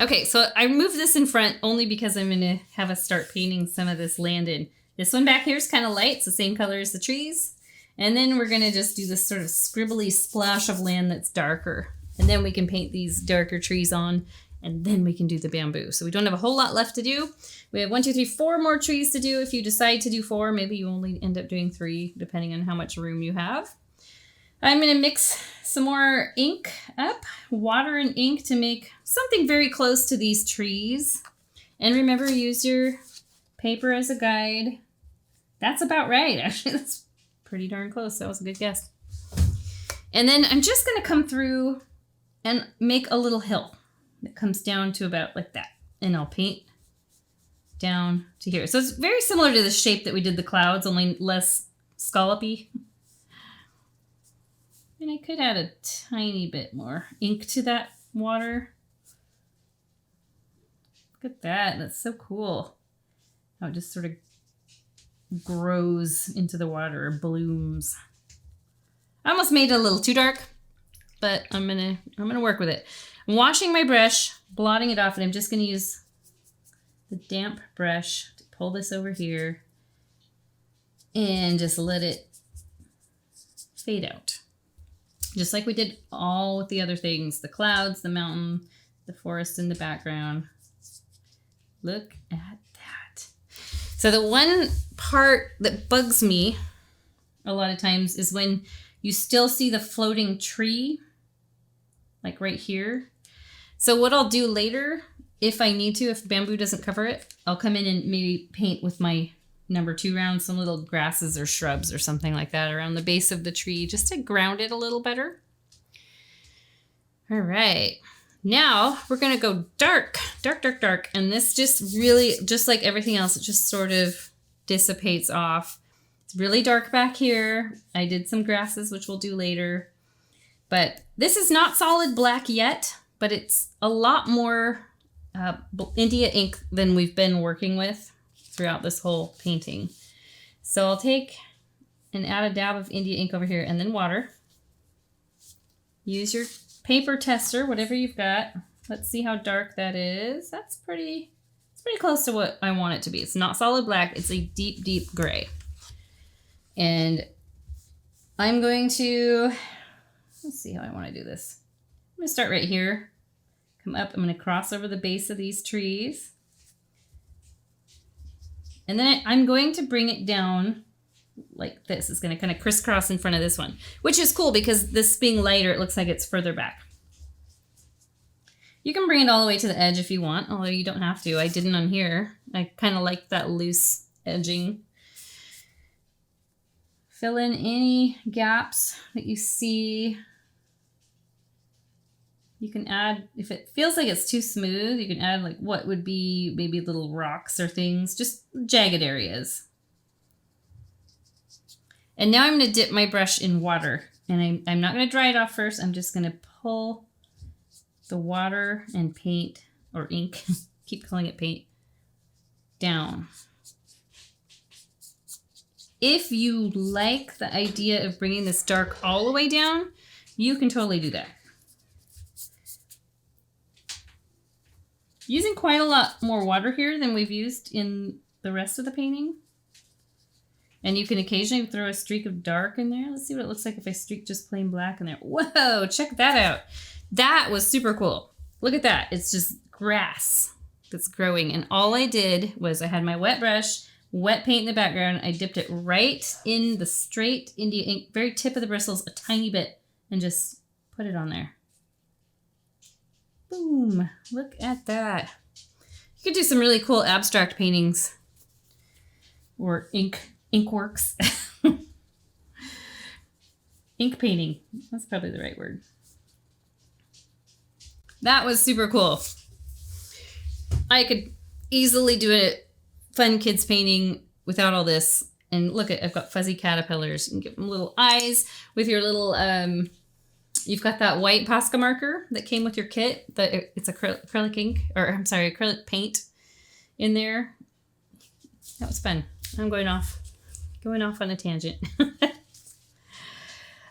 Speaker 1: Okay, so I moved this in front only because I'm going to have us start painting some of this land in. This one back here is kind of light. It's the same color as the trees. And then we're going to just do this sort of scribbly splash of land that's darker. And then we can paint these darker trees on, and then we can do the bamboo. So we don't have a whole lot left to do. We have 1, 2, 3, 4 more trees to do. If you decide to do 4, maybe you only end up doing 3, depending on how much room you have. I'm going to mix some more ink up, water and ink, to make something very close to these trees. And remember, use your paper as a guide. That's about right. Actually, that's pretty darn close. That was a good guess. And then I'm just going to come through and make a little hill that comes down to about like that. And I'll paint down to here. So it's very similar to the shape that we did the clouds, only less scallopy. And I could add a tiny bit more ink to that water. Look at that. That's so cool. How it just sort of grows into the water or blooms. I almost made it a little too dark, but I'm gonna work with it. I'm washing my brush, blotting it off, and I'm just gonna use the damp brush to pull this over here and just let it fade out. Just like we did all with the other things, the clouds, the mountain, the forest in the background. Look at that. So the one part that bugs me a lot of times is when you still see the floating tree, like right here. So what I'll do later, if I need to, if bamboo doesn't cover it, I'll come in and maybe paint with my number 2 round some little grasses or shrubs or something like that around the base of the tree just to ground it a little better. All right, now we're gonna go dark. And this just really, just like everything else, it just sort of dissipates off. It's really dark back here. I did some grasses, which we'll do later. But this is not solid black yet, but it's a lot more India ink than we've been working with throughout this whole painting. So I'll take and add a dab of India ink over here and then water. Use your paper tester, whatever you've got. Let's see how dark that is. It's pretty close to what I want it to be. It's not solid black, it's a deep, deep gray. And I'm going to, let's see how I want to do this. I'm going to start right here. Come up, I'm going to cross over the base of these trees. And then I'm going to bring it down like this. It's going to kind of crisscross in front of this one, which is cool because this being lighter, it looks like it's further back. You can bring it all the way to the edge if you want, although you don't have to. I didn't on here. I kind of like that loose edging. Fill in any gaps that you see. You can add, if it feels like it's too smooth, you can add like what would be maybe little rocks or things, just jagged areas. And now I'm going to dip my brush in water. And I'm not going to dry it off first. I'm just going to pull the water and paint, or ink, keep calling it paint, down. If you like the idea of bringing this dark all the way down, you can totally do that. Using quite a lot more water here than we've used in the rest of the painting. And you can occasionally throw a streak of dark in there. Let's see what it looks like if I streak just plain black in there. Whoa, check that out. That was super cool. Look at that. It's just grass that's growing. And all I did was I had my wet brush, wet paint in the background. I dipped it right in the straight India ink, very tip of the bristles, a tiny bit, and just put it on there. Boom. Look at that. You could do some really cool abstract paintings or ink works. Ink painting. That's probably the right word. That was super cool. I could easily do a fun kids painting without all this. And look at, I've got fuzzy caterpillars. You can give them little eyes with your little, you've got that white Posca marker that came with your kit. It's acrylic ink, or I'm sorry, acrylic paint in there. That was fun. I'm going off on a tangent.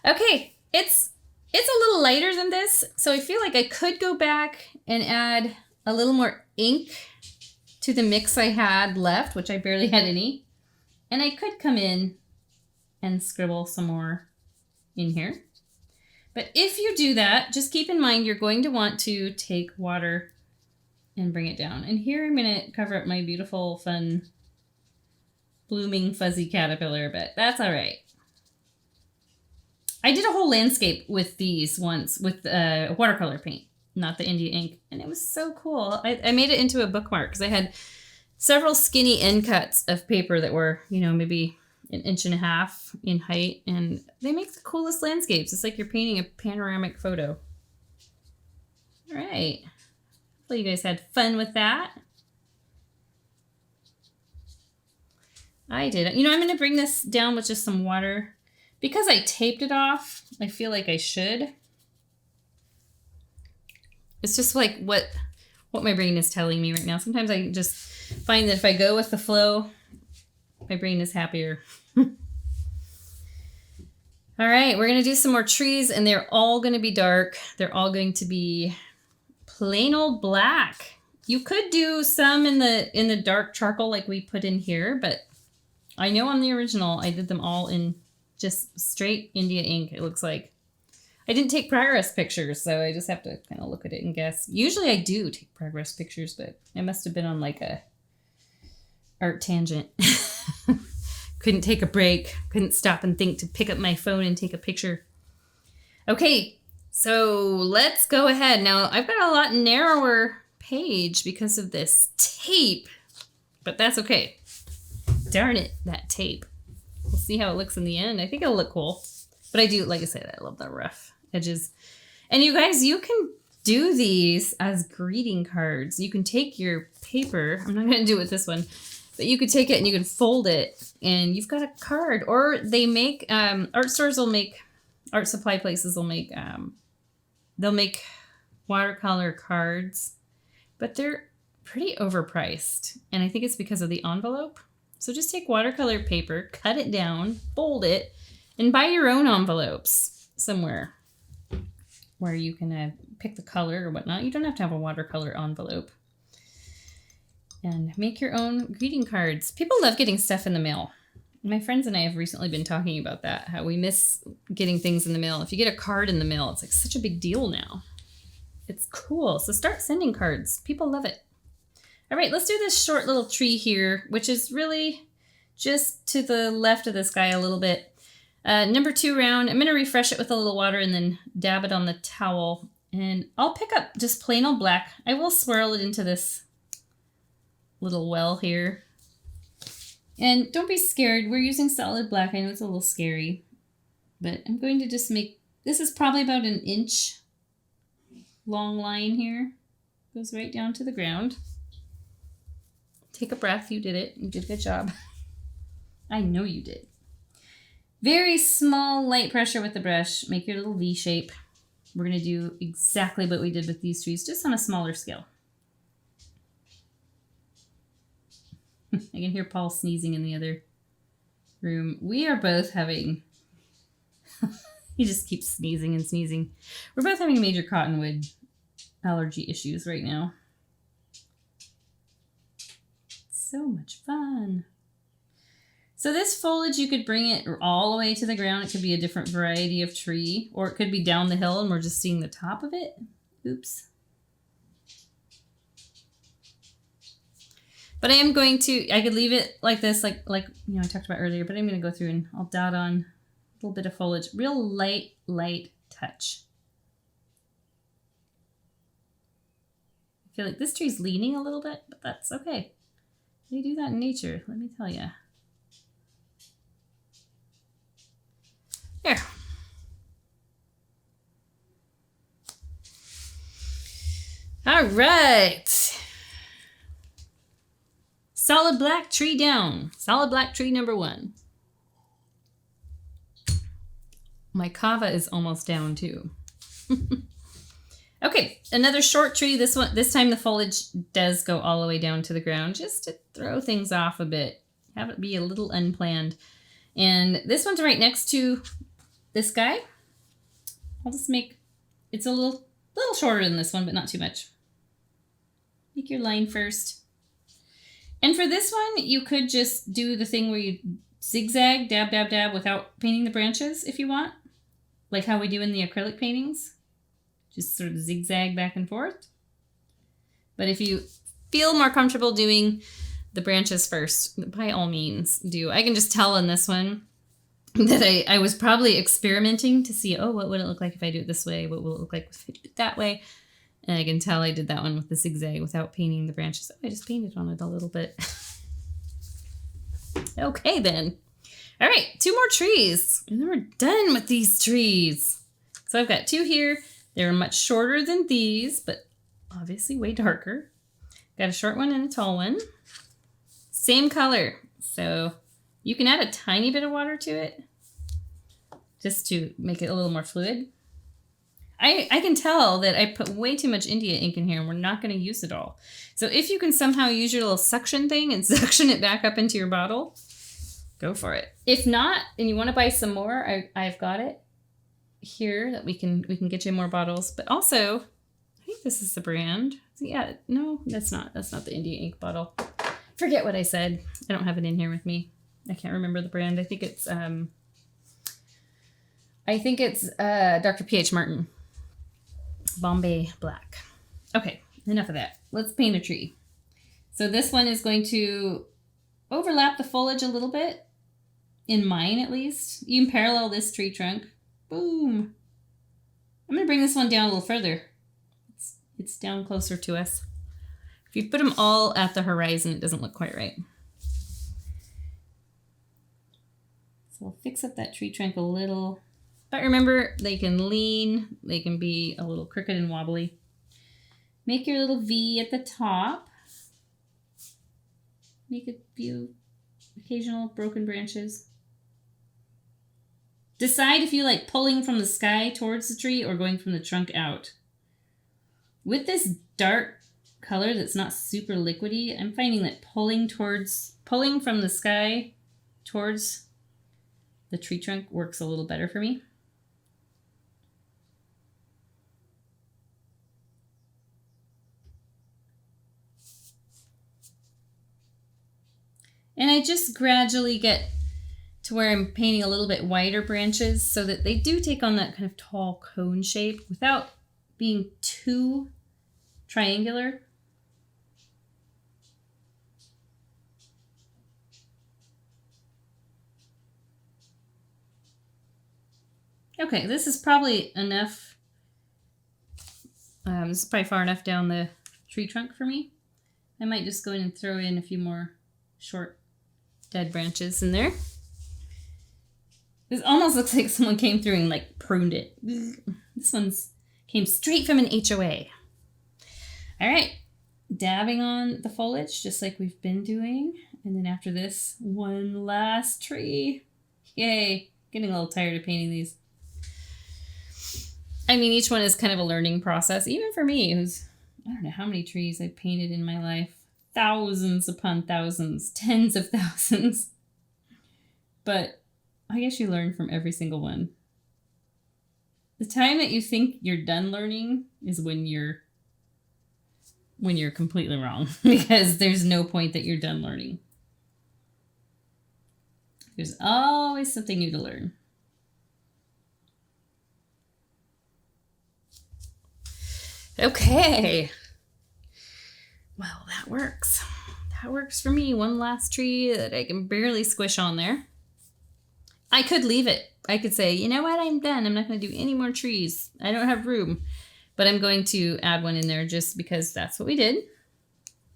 Speaker 1: Okay, it's a little lighter than this, so I feel like I could go back and add a little more ink to the mix I had left, which I barely had any. And I could come in and scribble some more in here. But if you do that, just keep in mind you're going to want to take water and bring it down. And here I'm going to cover up my beautiful, fun, blooming, fuzzy caterpillar, but that's all right. I did a whole landscape with these once with watercolor paint, not the India ink, and it was so cool. I made it into a bookmark because I had several skinny end cuts of paper that were, maybe 1.5 inches in height, and they make the coolest landscapes. It's like you're painting a panoramic photo. All right. Hopefully you guys had fun with that. I did. I'm going to bring this down with just some water. Because I taped it off, I feel like I should. It's just like what my brain is telling me right now. Sometimes I just find that if I go with the flow, my brain is happier. All right, we're going to do some more trees, and they're all going to be dark. They're all going to be plain old black. You could do some in the dark charcoal like we put in here, but I know on the original I did them all in just straight India ink, it looks like. I didn't take progress pictures, so I just have to kind of look at it and guess. Usually I do take progress pictures, but I must have been on like a art tangent. Couldn't take a break. Couldn't stop and think to pick up my phone and take a picture. Okay, so let's go ahead. Now, I've got a lot narrower page because of this tape, but that's okay. Darn it, that tape. We'll see how it looks in the end. I think it'll look cool. But I do, like I said, I love the rough edges. And you guys, you can do these as greeting cards. You can take your paper. I'm not going to do it with this one. But you could take it and you can fold it. And you've got a card. Or they make, art stores will make, art supply places will make, they'll make watercolor cards. But they're pretty overpriced. And I think it's because of the envelope. So just take watercolor paper, cut it down, fold it, and buy your own envelopes somewhere where you can pick the color or whatnot. You don't have to have a watercolor envelope. And make your own greeting cards. People love getting stuff in the mail. My friends and I have recently been talking about that, how we miss getting things in the mail. If you get a card in the mail, it's like such a big deal now. It's cool. So start sending cards. People love it. All right, let's do this short little tree here, which is really just to the left of this guy a little bit. Number 2 round. I'm going to refresh it with a little water and then dab it on the towel. And I'll pick up just plain old black. I will swirl it into this little well here. And don't be scared. We're using solid black. I know it's a little scary. But I'm going to just make... This is probably about an inch long line here. Goes right down to the ground. Take a breath. You did it. You did a good job. I know you did. Very small, light pressure with the brush. Make your little V shape. We're going to do exactly what we did with these trees, just on a smaller scale. I can hear Paul sneezing in the other room. We are both having... he just keeps sneezing and sneezing. We're both having major cottonwood allergy issues right now. So much fun. So this foliage, you could bring it all the way to the ground. It could be a different variety of tree, or it could be down the hill and we're just seeing the top of it. Oops. But I am going to, I could leave it like this, like you know, I talked about earlier, but I'm going to go through and I'll dot on a little bit of foliage. Real light touch. I feel like this tree's leaning a little bit, but that's okay. They do that in nature, let me tell you. There. All right. Solid black tree down. Solid black tree number 1. My kava is almost down too. Okay, another short tree. This time the foliage does go all the way down to the ground just to throw things off a bit. Have it be a little unplanned. And this one's right next to this guy. I'll just make, it's a little shorter than this one, but not too much. Make your line first. And for this one, you could just do the thing where you zigzag, dab, dab, dab without painting the branches if you want. Like how we do in the acrylic paintings. Just sort of zigzag back and forth. But if you feel more comfortable doing the branches first, by all means do. I can just tell in this one that I was probably experimenting to see, oh, what would it look like if I do it this way? What will it look like if I do it that way? And I can tell I did that one with the zigzag without painting the branches. Oh, I just painted on it a little bit. Okay, then. All right, 2 more trees. And then we're done with these trees. So I've got 2 here. They're much shorter than these, but obviously way darker. Got a short one and a tall one. Same color. So you can add a tiny bit of water to it just to make it a little more fluid. I can tell that I put way too much India ink in here and we're not going to use it all. So if you can somehow use your little suction thing and suction it back up into your bottle, go for it. If not, and you want to buy some more, I've got it here that we can get you more bottles. But also, I think this is the brand. Yeah, no, that's not the India ink bottle. Forget what I said. I don't have it in here with me. I can't remember the brand. I think it's Dr. P.H. Martin. Bombay Black. Okay, enough of that. Let's paint a tree. So this one is going to overlap the foliage a little bit, in mine at least. You can parallel this tree trunk. Boom. I'm going to bring this one down a little further. It's down closer to us. If you put them all at the horizon, it doesn't look quite right. So I'll fix up that tree trunk a little. But remember, they can lean, they can be a little crooked and wobbly. Make your little V at the top. Make a few occasional broken branches. Decide if you like pulling from the sky towards the tree or going from the trunk out. With this dark color that's not super liquidy, I'm finding that pulling from the sky towards the tree trunk works a little better for me. And I just gradually get to where I'm painting a little bit wider branches so that they do take on that kind of tall cone shape without being too triangular. Okay, this is probably enough. This is probably far enough down the tree trunk for me. I might just go in and throw in a few more short dead branches in there. This almost looks like someone came through and like pruned it. This one's came straight from an HOA. All right, dabbing on the foliage just like we've been doing. And then after this, one last tree. Yay, getting a little tired of painting these. I mean, each one is kind of a learning process, even for me, who's, I don't know how many trees I've painted in my life. Thousands upon thousands, tens of thousands. But I guess you learn from every single one. The time that you think you're done learning is when you're completely wrong, because there's no point that you're done learning. There's always something new to learn. Okay. Well, that works. That works for me. One last tree that I can barely squish on there. I could leave it. I could say, you know what? I'm done. I'm not going to do any more trees. I don't have room. But I'm going to add one in there just because that's what we did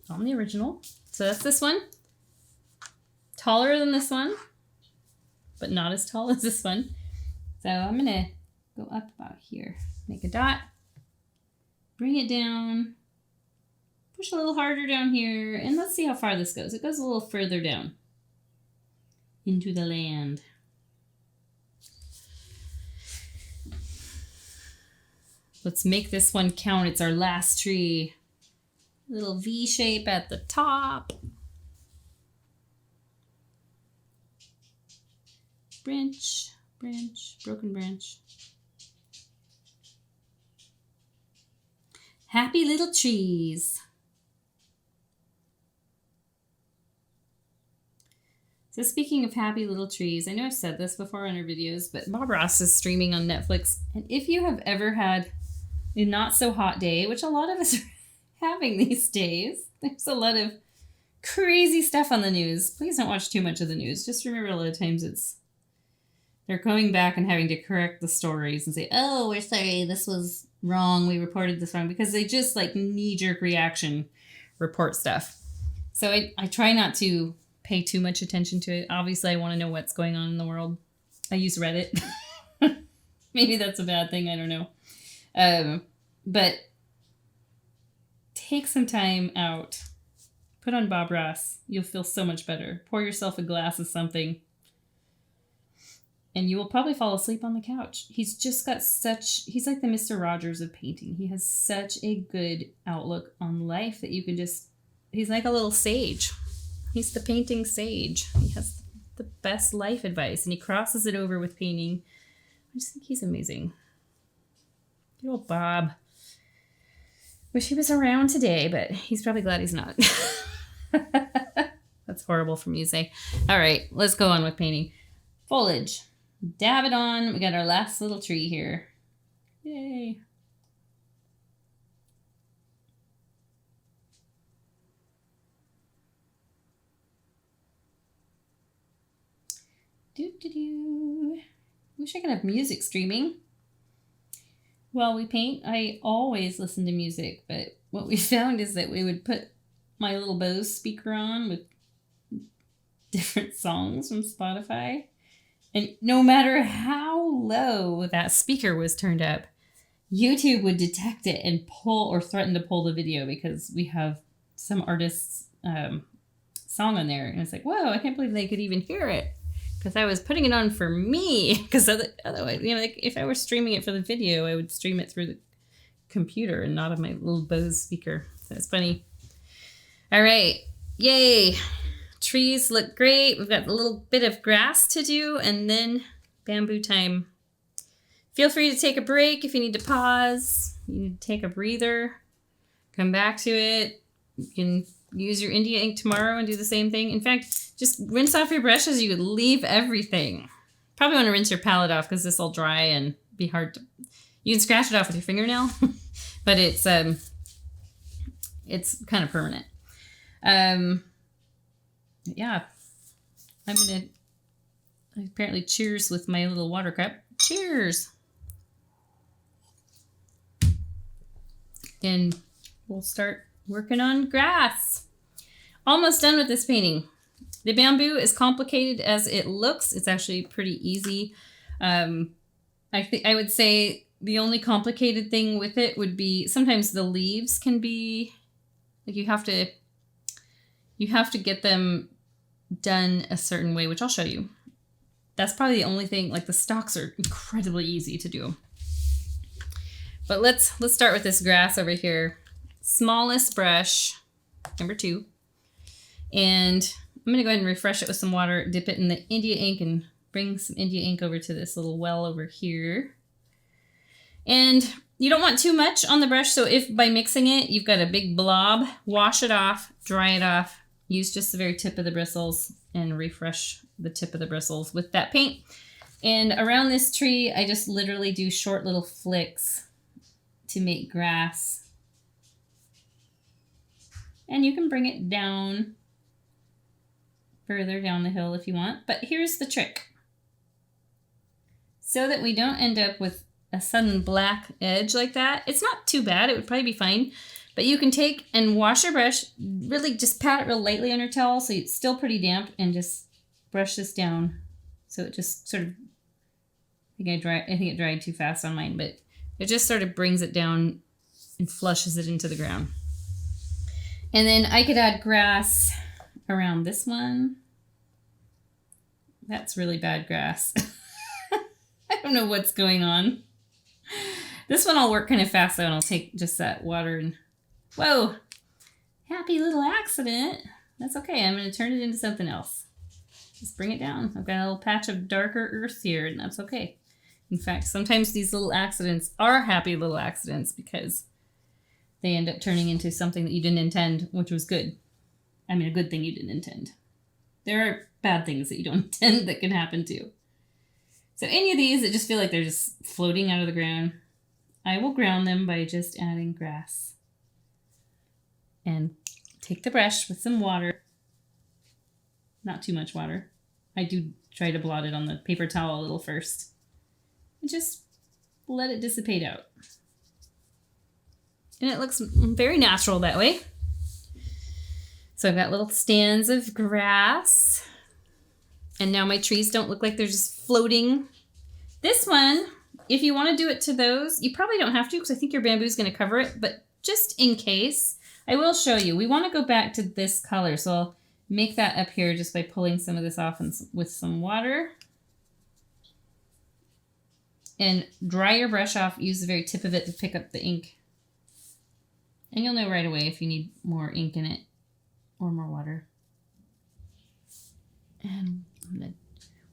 Speaker 1: on the original. So that's this one. Taller than this one, but not as tall as this one. So I'm going to go up about here. Make a dot. Bring it down. Push a little harder down here. And let's see how far this goes. It goes a little further down into the land. Let's make this one count. It's our last tree. Little V shape at the top. Branch, branch, broken branch. Happy little trees. So speaking of happy little trees, I know I've said this before on our videos, but Bob Ross is streaming on Netflix. And if you have ever had a not so hot day, which a lot of us are having these days, there's a lot of crazy stuff on the news. Please don't watch too much of the news. Just remember, a lot of times they're going back and having to correct the stories and say, oh, we're sorry, this was wrong. We reported this wrong, because they just like knee-jerk reaction report stuff. So I try not to pay too much attention to it. Obviously, I want to know what's going on in the world. I use Reddit. Maybe that's a bad thing. I don't know. But take some time out. Put on Bob Ross. You'll feel so much better. Pour yourself a glass of something. And you will probably fall asleep on the couch. He's just got he's like the Mr. Rogers of painting. He has such a good outlook on life that you can he's like a little sage. He's the painting sage. He has the best life advice, and he crosses it over with painting. I just think he's amazing. Good old Bob. Wish he was around today, but he's probably glad he's not. That's horrible for me to say. All right, let's go on with painting. Foliage. Dab it on. We got our last little tree here. Yay. Wish I could have music streaming while we paint. I always listen to music, but what we found is that we would put my little Bose speaker on with different songs from Spotify, and no matter how low that speaker was turned up, YouTube would detect it and pull or threaten to pull the video because we have some artist's song on there. And it's like, whoa, I can't believe they could even hear it because I was putting it on for me. Because otherwise, you know, like if I were streaming it for the video, I would stream it through the computer and not on my little Bose speaker. So it's funny. All right. Yay. Trees look great. We've got a little bit of grass to do and then bamboo time. Feel free to take a break if you need to pause. You need to take a breather. Come back to it. You can use your India ink tomorrow and do the same thing. In fact, just rinse off your brushes. You would leave everything. Probably want to rinse your palette off because this will dry and be hard to... You can scratch it off with your fingernail, but it's kind of permanent. Yeah. I'm going to apparently cheers with my little water cup. Cheers. And we'll start working on grass. Almost done with this painting. The bamboo is complicated as it looks. It's actually pretty easy. I would say the only complicated thing with it would be sometimes the leaves can be like you have to get them done a certain way, which I'll show you. That's probably the only thing. Like the stalks are incredibly easy to do. But let's start with this grass over here. Smallest brush, number 2. And I'm going to go ahead and refresh it with some water, dip it in the India ink, and bring some India ink over to this little well over here. And you don't want too much on the brush, so if by mixing it, you've got a big blob, wash it off, dry it off, use just the very tip of the bristles, and refresh the tip of the bristles with that paint. And around this tree, I just literally do short little flicks to make grass. And you can bring it down further down the hill if you want. But here's the trick. So that we don't end up with a sudden black edge like that. It's not too bad. It would probably be fine. But you can take and wash your brush, really just pat it real lightly on your towel so it's still pretty damp, and just brush this down. So it just sort of, I think it dried too fast on mine, but it just sort of brings it down and flushes it into the ground. And then I could add grass around this one. That's really bad grass. I don't know what's going on. This one I'll work kind of fast though, and I'll take just that water and... Whoa! Happy little accident. That's okay. I'm going to turn it into something else. Just bring it down. I've got a little patch of darker earth here, and that's okay. In fact, sometimes these little accidents are happy little accidents because they end up turning into something that you didn't intend, which was good. I mean, a good thing you didn't intend. There are bad things that you don't intend that can happen too. So any of these that just feel like they're just floating out of the ground, I will ground them by just adding grass. And take the brush with some water. Not too much water. I do try to blot it on the paper towel a little first. And just let it dissipate out. And it looks very natural that way. So I've got little stands of grass. And now my trees don't look like they're just floating. This one, if you want to do it to those, you probably don't have to because I think your bamboo is going to cover it. But just in case, I will show you. We want to go back to this color. So I'll make that up here just by pulling some of this off with some water. And dry your brush off. Use the very tip of it to pick up the ink. And you'll know right away if you need more ink in it or more water. And I'm going to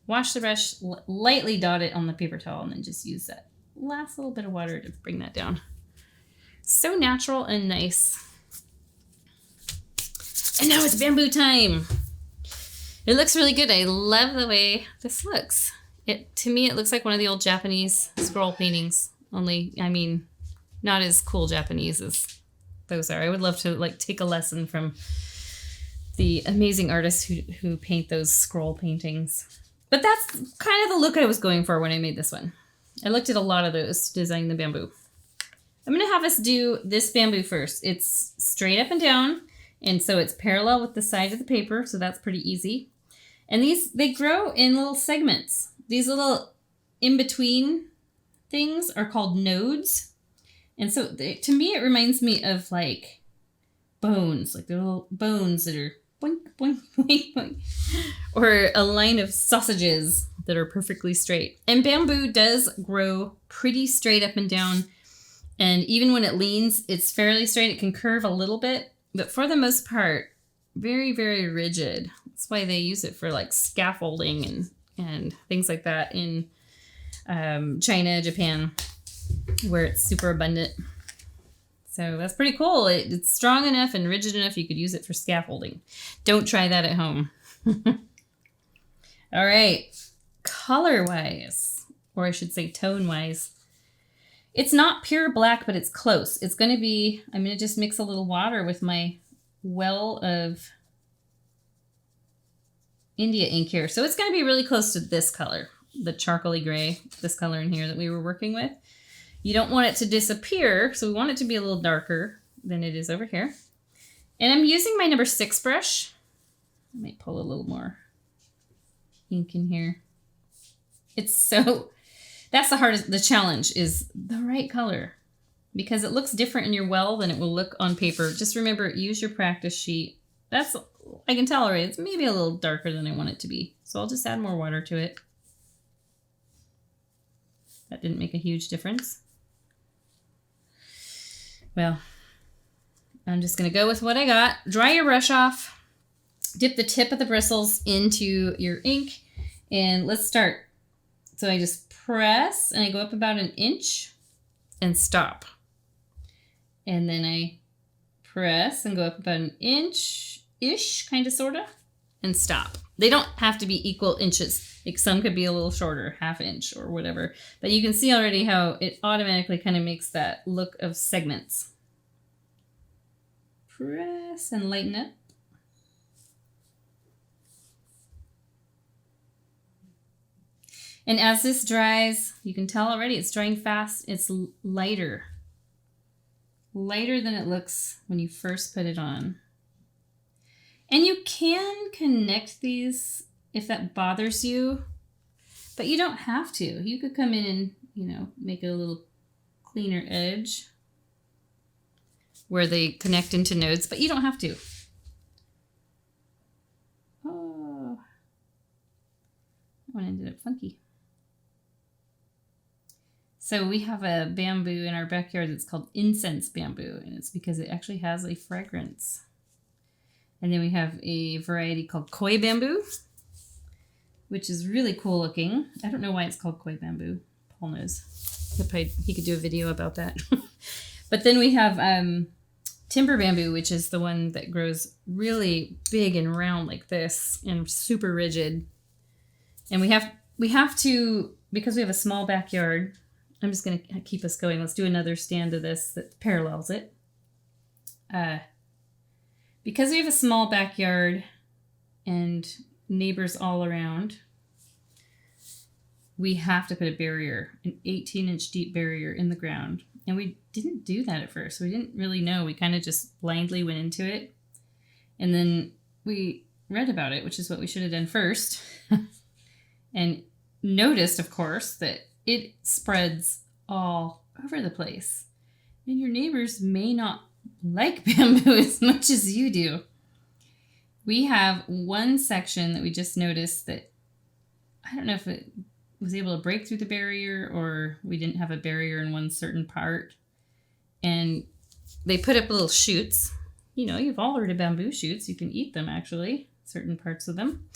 Speaker 1: wash the brush, lightly dot it on the paper towel, and then just use that last little bit of water to bring that down. So natural and nice. And now it's bamboo time. It looks really good. I love the way this looks. To me, it looks like one of the old Japanese scroll paintings. Only, I mean, not as cool Japanese as those are. I would love to take a lesson from the amazing artists who paint those scroll paintings. But that's kind of the look I was going for when I made this one. I looked at a lot of those to design the bamboo. I'm going to have us do this bamboo first. It's straight up and down, and so it's parallel with the side of the paper, so that's pretty easy. And they grow in little segments. These little in-between things are called nodes. And so to me, it reminds me of like bones, like the little bones that are boink, boink, boink, boink. Or a line of sausages that are perfectly straight. And bamboo does grow pretty straight up and down. And even when it leans, it's fairly straight. It can curve a little bit, but for the most part, very, very rigid. That's why they use it for like scaffolding and things like that in China, Japan, where it's super abundant. So that's pretty cool. It's strong enough and rigid enough you could use it for scaffolding. Don't try that at home. All right, color-wise, or I should say tone-wise, it's not pure black, but it's close. It's going to be, I'm going to just mix a little water with my well of India ink here. So it's going to be really close to this color, the charcoaly gray, this color in here that we were working with. You don't want it to disappear, so we want it to be a little darker than it is over here. And I'm using my number 6 brush. I might pull a little more ink in here. That's the challenge is the right color, because it looks different in your well than it will look on paper. Just remember, use your practice sheet. I can tell already, it's maybe a little darker than I want it to be. So I'll just add more water to it. That didn't make a huge difference. Well, I'm just going to go with what I got. Dry your brush off. Dip the tip of the bristles into your ink. And let's start. So I just press and I go up about an inch and stop. And then I press and go up about an inch-ish, kind of, sort of, and stop. They don't have to be equal inches. Like some could be a little shorter, ½ inch or whatever. But you can see already how it automatically kind of makes that look of segments. Press and lighten up. And as this dries, you can tell already it's drying fast. It's lighter. Lighter than it looks when you first put it on. And you can connect these if that bothers you, but you don't have to. You could come in and, make it a little cleaner edge where they connect into nodes, but you don't have to. Oh, that one ended up funky. So we have a bamboo in our backyard that's called incense bamboo, and it's because it actually has a fragrance. And then we have a variety called koi bamboo, which is really cool looking. I don't know why it's called koi bamboo. Paul knows. He could do a video about that. But then we have timber bamboo, which is the one that grows really big and round like this and super rigid. And we have to, because we have a small backyard, I'm just going to keep us going. Let's do another stand of this that parallels it. Because we have a small backyard and neighbors all around, we have to put a barrier, an 18-inch deep barrier in the ground. And we didn't do that at first. We didn't really know. We kind of just blindly went into it. And then we read about it, which is what we should have done first. And noticed, of course, that it spreads all over the place. And your neighbors may not like bamboo as much as you do. We have one section that we just noticed that, I don't know if it was able to break through the barrier or we didn't have a barrier in one certain part. And they put up little shoots. You've all heard of bamboo shoots. You can eat them, actually, certain parts of them.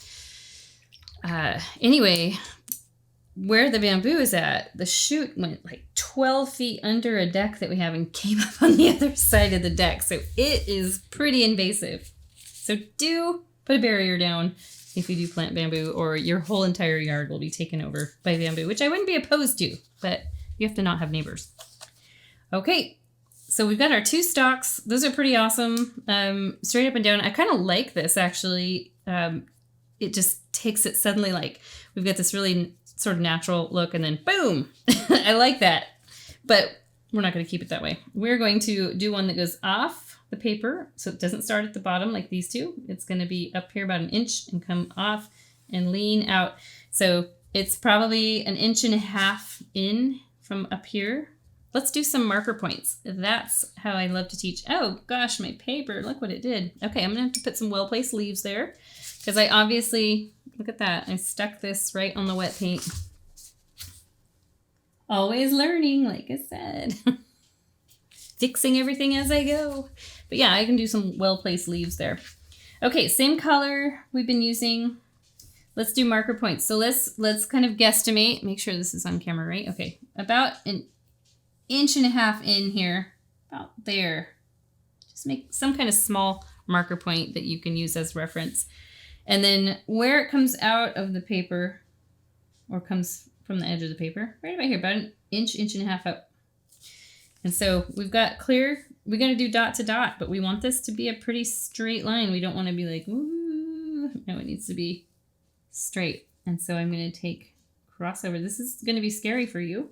Speaker 1: Anyway, where the bamboo is at, the shoot went like 12 feet under a deck that we have and came up on the other side of the deck. So it is pretty invasive. So do put a barrier down if you do plant bamboo, or your whole entire yard will be taken over by bamboo, which I wouldn't be opposed to, but you have to not have neighbors. Okay, so we've got our 2 stalks. Those are pretty awesome. Straight up and down. I kind of like this, actually. it just takes it suddenly, like we've got this really sort of natural look and then boom. I like that. But we're not going to keep it that way. We're going to do one that goes off the paper. So it doesn't start at the bottom like these two. It's going to be up here about 1 inch and come off and lean out. So it's probably 1.5 inches in from up here. Let's do some marker points. That's how I love to teach. Oh gosh, my paper, look what it did. Okay, I'm gonna have to put some well-placed leaves there because I obviously, look at that. I stuck this right on the wet paint. Always learning, like I said. Fixing everything as I go. But yeah, I can do some well-placed leaves there. Okay, same color we've been using. Let's do marker points. So let's kind of guesstimate. Make sure this is on camera, right? Okay, about 1.5 inches in here, about there. Just make some kind of small marker point that you can use as reference. And then where it comes out of the paper, or comes from the edge of the paper, right about here, about 1 inch, 1.5 inches up. And so we've got clear, we're gonna do dot to dot, but we want this to be a pretty straight line. We don't wanna be like, ooh, no, it needs to be straight. And so I'm gonna take crossover. This is gonna be scary for you,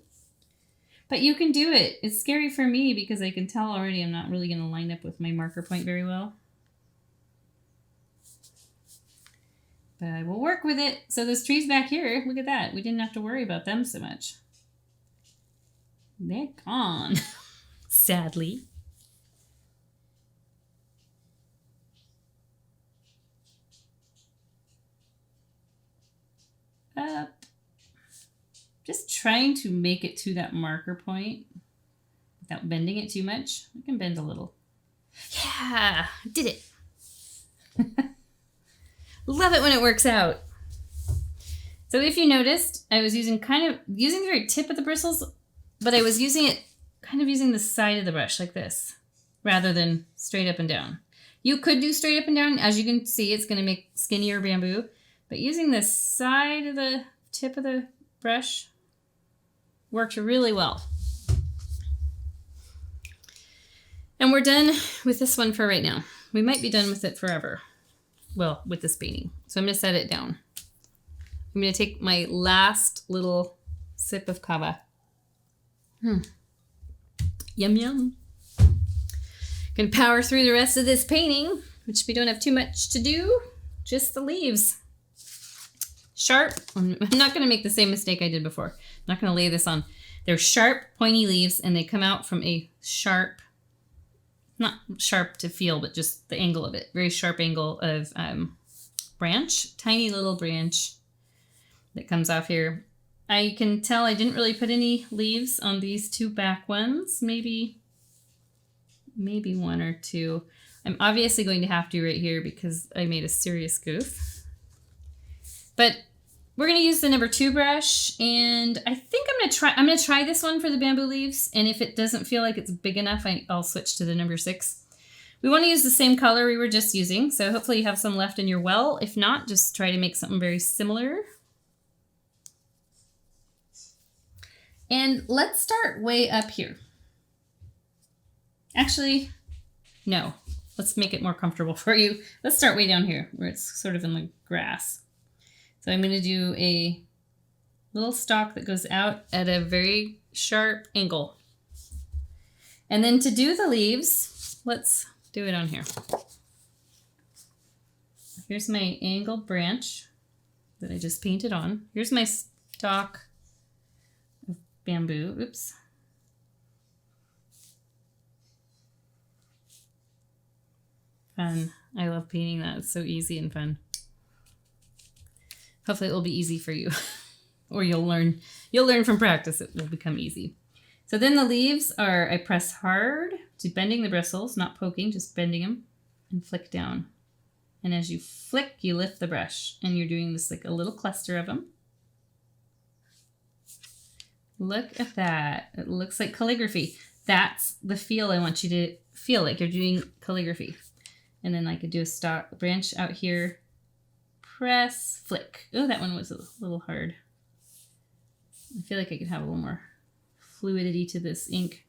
Speaker 1: but you can do it. It's scary for me because I can tell already I'm not really gonna line up with my marker point very well. But I will work with it. So those trees back here, look at that. We didn't have to worry about them so much. They're gone, sadly. Up. Just trying to make it to that marker point without bending it too much. I can bend a little. Yeah, did it. Love it when it works out. So if you noticed, I was using the very tip of the bristles, but I was using the side of the brush like this, rather than straight up and down. You could do straight up and down. As you can see, it's going to make skinnier bamboo, but using the side of the tip of the brush worked really well. And we're done with this one for right now. We might be done with it forever. Well, with this painting. So I'm going to set it down. I'm going to take my last little sip of kava. Yum, yum. Can power through the rest of this painting, which we don't have too much to do. Just the leaves. Sharp. I'm not going to make the same mistake I did before. I'm not going to lay this on. They're sharp, pointy leaves, and they come out from a sharp, not sharp to feel, but just the angle of it. Very sharp angle of branch. Tiny little branch that comes off here. I can tell I didn't really put any leaves on these two back ones. Maybe one or two. I'm obviously going to have to right here because I made a serious goof. But we're going to use the number 2 brush, and I think I'm going to try this one for the bamboo leaves, and if it doesn't feel like it's big enough, I'll switch to the number 6. We want to use the same color we were just using, so hopefully you have some left in your well. If not, just try to make something very similar. And let's start way up here. Actually, no. Let's make it more comfortable for you. Let's start way down here where it's sort of in the grass. So I'm going to do a little stalk that goes out at a very sharp angle. And then to do the leaves, let's do it on here. Here's my angled branch that I just painted on. Here's my stalk of bamboo. Oops. Fun. I love painting that. It's so easy and fun. Hopefully it will be easy for you. Or you'll learn from practice. It will become easy. So then the leaves are, I press hard to bending the bristles, not poking, just bending them, and flick down. And as you flick, you lift the brush, and you're doing this like a little cluster of them. Look at that. It looks like calligraphy. That's the feel I want you to feel like you're doing calligraphy. And then I could do a stalk branch out here. Press, flick. Oh, that one was a little hard. I feel like I could have a little more fluidity to this ink.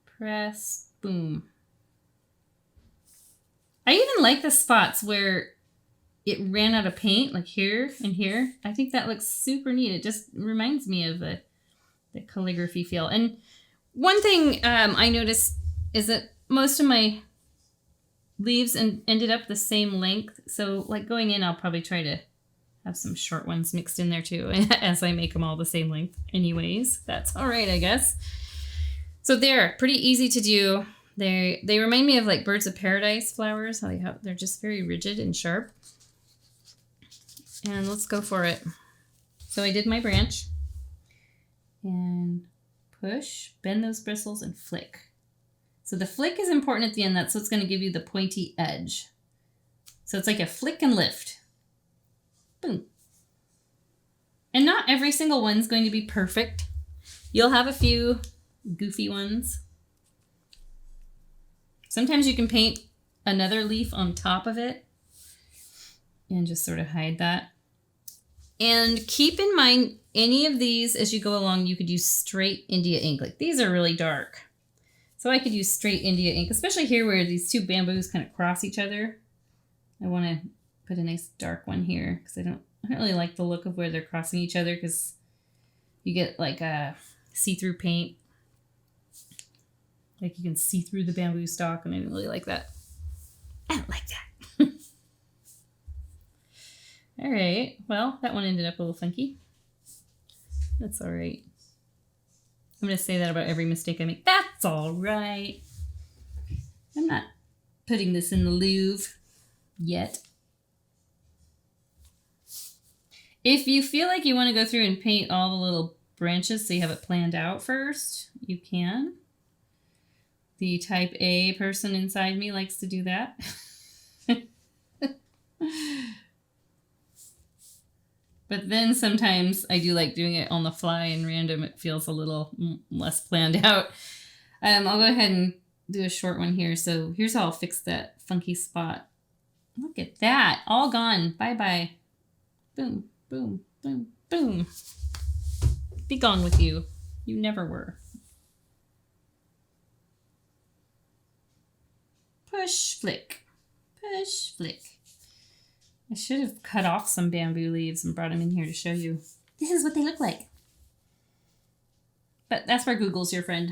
Speaker 1: Press, boom. I even like the spots where it ran out of paint, like here and here. I think that looks super neat. It just reminds me of the calligraphy feel. And one thing I noticed is that most of my leaves ended up the same length. So like going in, I'll probably try to have some short ones mixed in there too, as I make them all the same length anyways. That's all right, I guess. So they're pretty easy to do. They remind me of like birds of paradise flowers. How they're just very rigid and sharp. And let's go for it. So I did my branch and push, bend those bristles and flick. So the flick is important at the end. That's what's going to give you the pointy edge. So it's like a flick and lift. Boom. And not every single one's going to be perfect. You'll have a few goofy ones. Sometimes you can paint another leaf on top of it and just sort of hide that. And keep in mind, any of these, as you go along, you could use straight India ink. Like these are really dark. So I could use straight India ink, especially here where these two bamboos kind of cross each other. I want to put a nice dark one here because I don't really like the look of where they're crossing each other because you get like a see-through paint. Like you can see through the bamboo stalk, and I didn't really like that. I don't like that. All right. Well, that one ended up a little funky. That's all right. I'm going to say that about every mistake I make. That's all right. I'm not putting this in the Louvre yet. If you feel like you want to go through and paint all the little branches so you have it planned out first, you can. The type A person inside me likes to do that. But then sometimes I do like doing it on the fly and random. It feels a little less planned out. I'll go ahead and do a short one here. So here's how I'll fix that funky spot. Look at that. All gone. Bye-bye. Boom, boom, boom, boom. Be gone with you. You never were. Push, flick. Push, flick. I should have cut off some bamboo leaves and brought them in here to show you. This is what they look like. But that's where Google's your friend.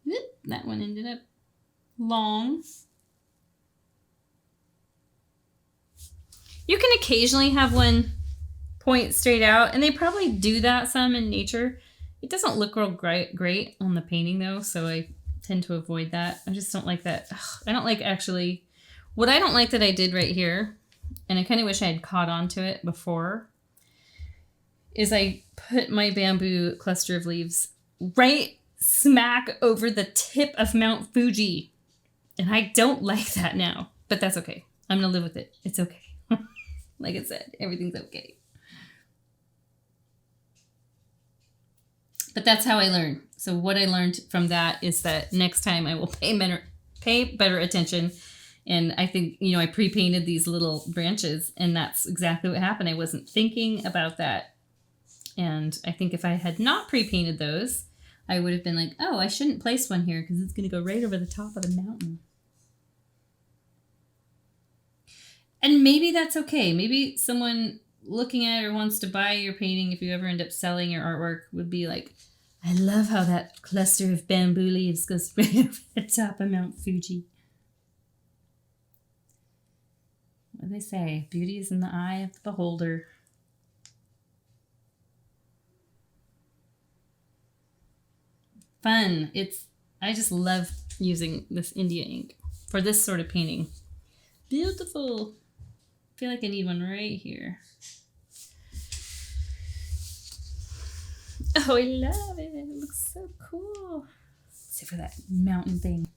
Speaker 1: Whoop, that one ended up long. You can occasionally have one point straight out, and they probably do that some in nature. It doesn't look real great on the painting though, so I tend to avoid that. I just don't like that. Ugh, I don't like actually, what I don't like that I did right here, and I kind of wish I had caught on to it before, is I put my bamboo cluster of leaves right smack over the tip of Mount Fuji. And I don't like that now, but that's okay. I'm gonna live with it. It's okay. Like I said, everything's okay. But that's how I learn. So what I learned from that is that next time I will pay better attention. And I think, I pre-painted these little branches, and that's exactly what happened. I wasn't thinking about that. And I think if I had not pre-painted those, I would have been like, oh, I shouldn't place one here because it's going to go right over the top of the mountain. And maybe that's okay. Maybe someone looking at it or wants to buy your painting, if you ever end up selling your artwork, would be like, I love how that cluster of bamboo leaves goes right over the top of Mount Fuji. What do they say? Beauty is in the eye of the beholder. Fun. I just love using this India ink for this sort of painting. Beautiful. I feel like I need one right here. Oh, I love it. It looks so cool. Except for that mountain thing.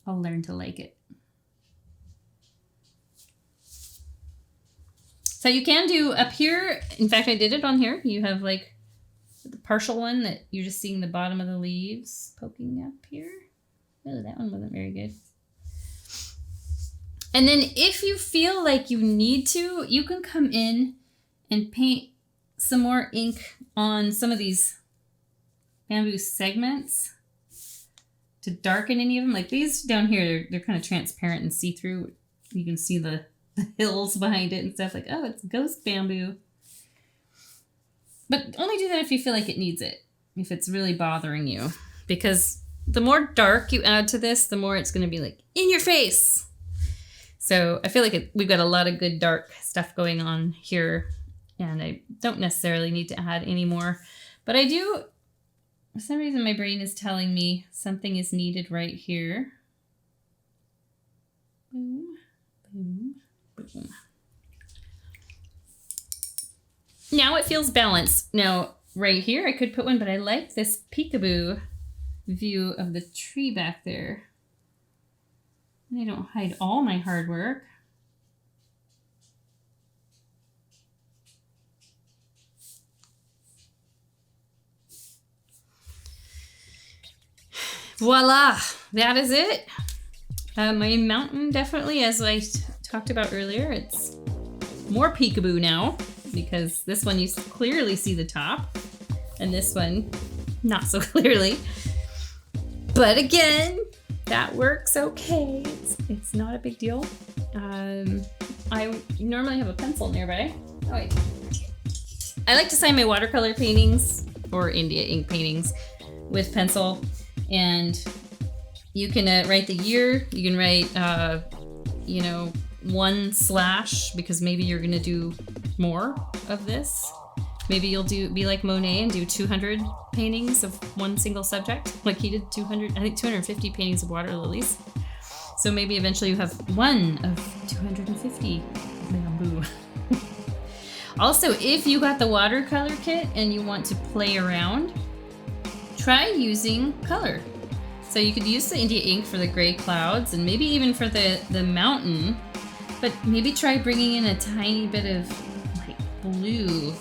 Speaker 1: I'll learn to like it. So you can do up here. In fact, I did it on here. You have like the partial one that you're just seeing the bottom of the leaves poking up here. Oh, that one wasn't very good. And then if you feel like you need to, you can come in and paint some more ink on some of these bamboo segments to darken any of them. Like these down here, they're kind of transparent and see-through. You can see the hills behind it and stuff. Like, oh, it's ghost bamboo. But only do that if you feel like it needs it, if it's really bothering you. Because the more dark you add to this, the more it's going to be like, in your face. So I feel like we've got a lot of good dark stuff going on here. And I don't necessarily need to add any more. But I do, for some reason my brain is telling me something is needed right here. Boom, boom, boom. Now it feels balanced. Now, right here I could put one, but I like this peekaboo view of the tree back there. And I don't hide all my hard work. Voila, that is it. My mountain definitely, as I talked about earlier, it's more peekaboo now because this one you clearly see the top and this one not so clearly. But again, that works okay. It's not a big deal. I normally have a pencil nearby. Oh wait. I like to sign my watercolor paintings or India ink paintings with pencil, and you can write the year. You can write, 1/ because maybe you're gonna do more of this. Maybe you'll be like Monet and do 200 paintings of one single subject, like he did 250 paintings of water lilies. So maybe eventually you have one of 250 bamboo. Also, if you got the watercolor kit and you want to play around, try using color. So you could use the India ink for the gray clouds and maybe even for the mountain, but maybe try bringing in a tiny bit of like blue.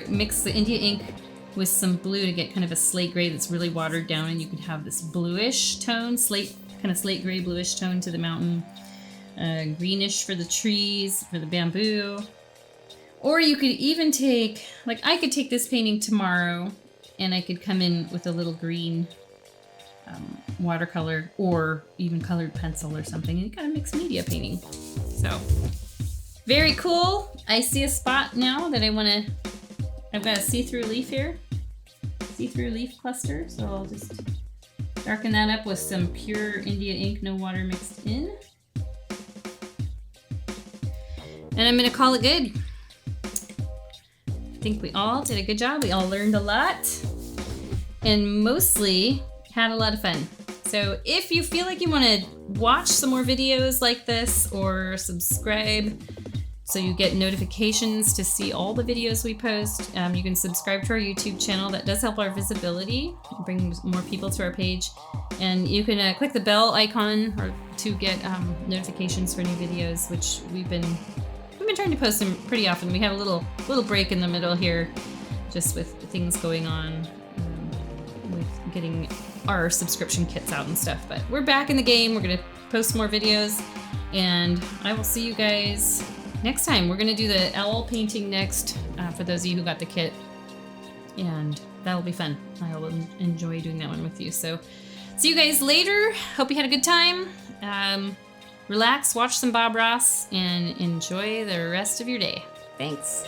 Speaker 1: Mix the India ink with some blue to get kind of a slate gray that's really watered down, and you could have this bluish tone, kind of slate gray bluish tone to the mountain, greenish for the trees, for the bamboo. Or you could even take, like I could take this painting tomorrow and I could come in with a little green watercolor or even colored pencil or something and kind of mix media painting. So very cool. I see a spot now that I've got a see-through leaf here, see-through leaf cluster. So I'll just darken that up with some pure India ink, no water mixed in. And I'm gonna call it good. I think we all did a good job. We all learned a lot and mostly had a lot of fun. So if you feel like you want to watch some more videos like this or subscribe so you get notifications to see all the videos we post, you can subscribe to our YouTube channel. That does help our visibility, bring more people to our page. And you can click the bell icon to get notifications for new videos, which we've been trying to post them pretty often. We had a little break in the middle here just with things going on with getting our subscription kits out and stuff, but we're back in the game. We're gonna post more videos and I will see you guys next time. We're gonna do the owl painting next for those of you who got the kit, and that'll be fun. I will enjoy doing that one with you. So see you guys later. Hope you had a good time. Relax, watch some Bob Ross, and enjoy the rest of your day. Thanks.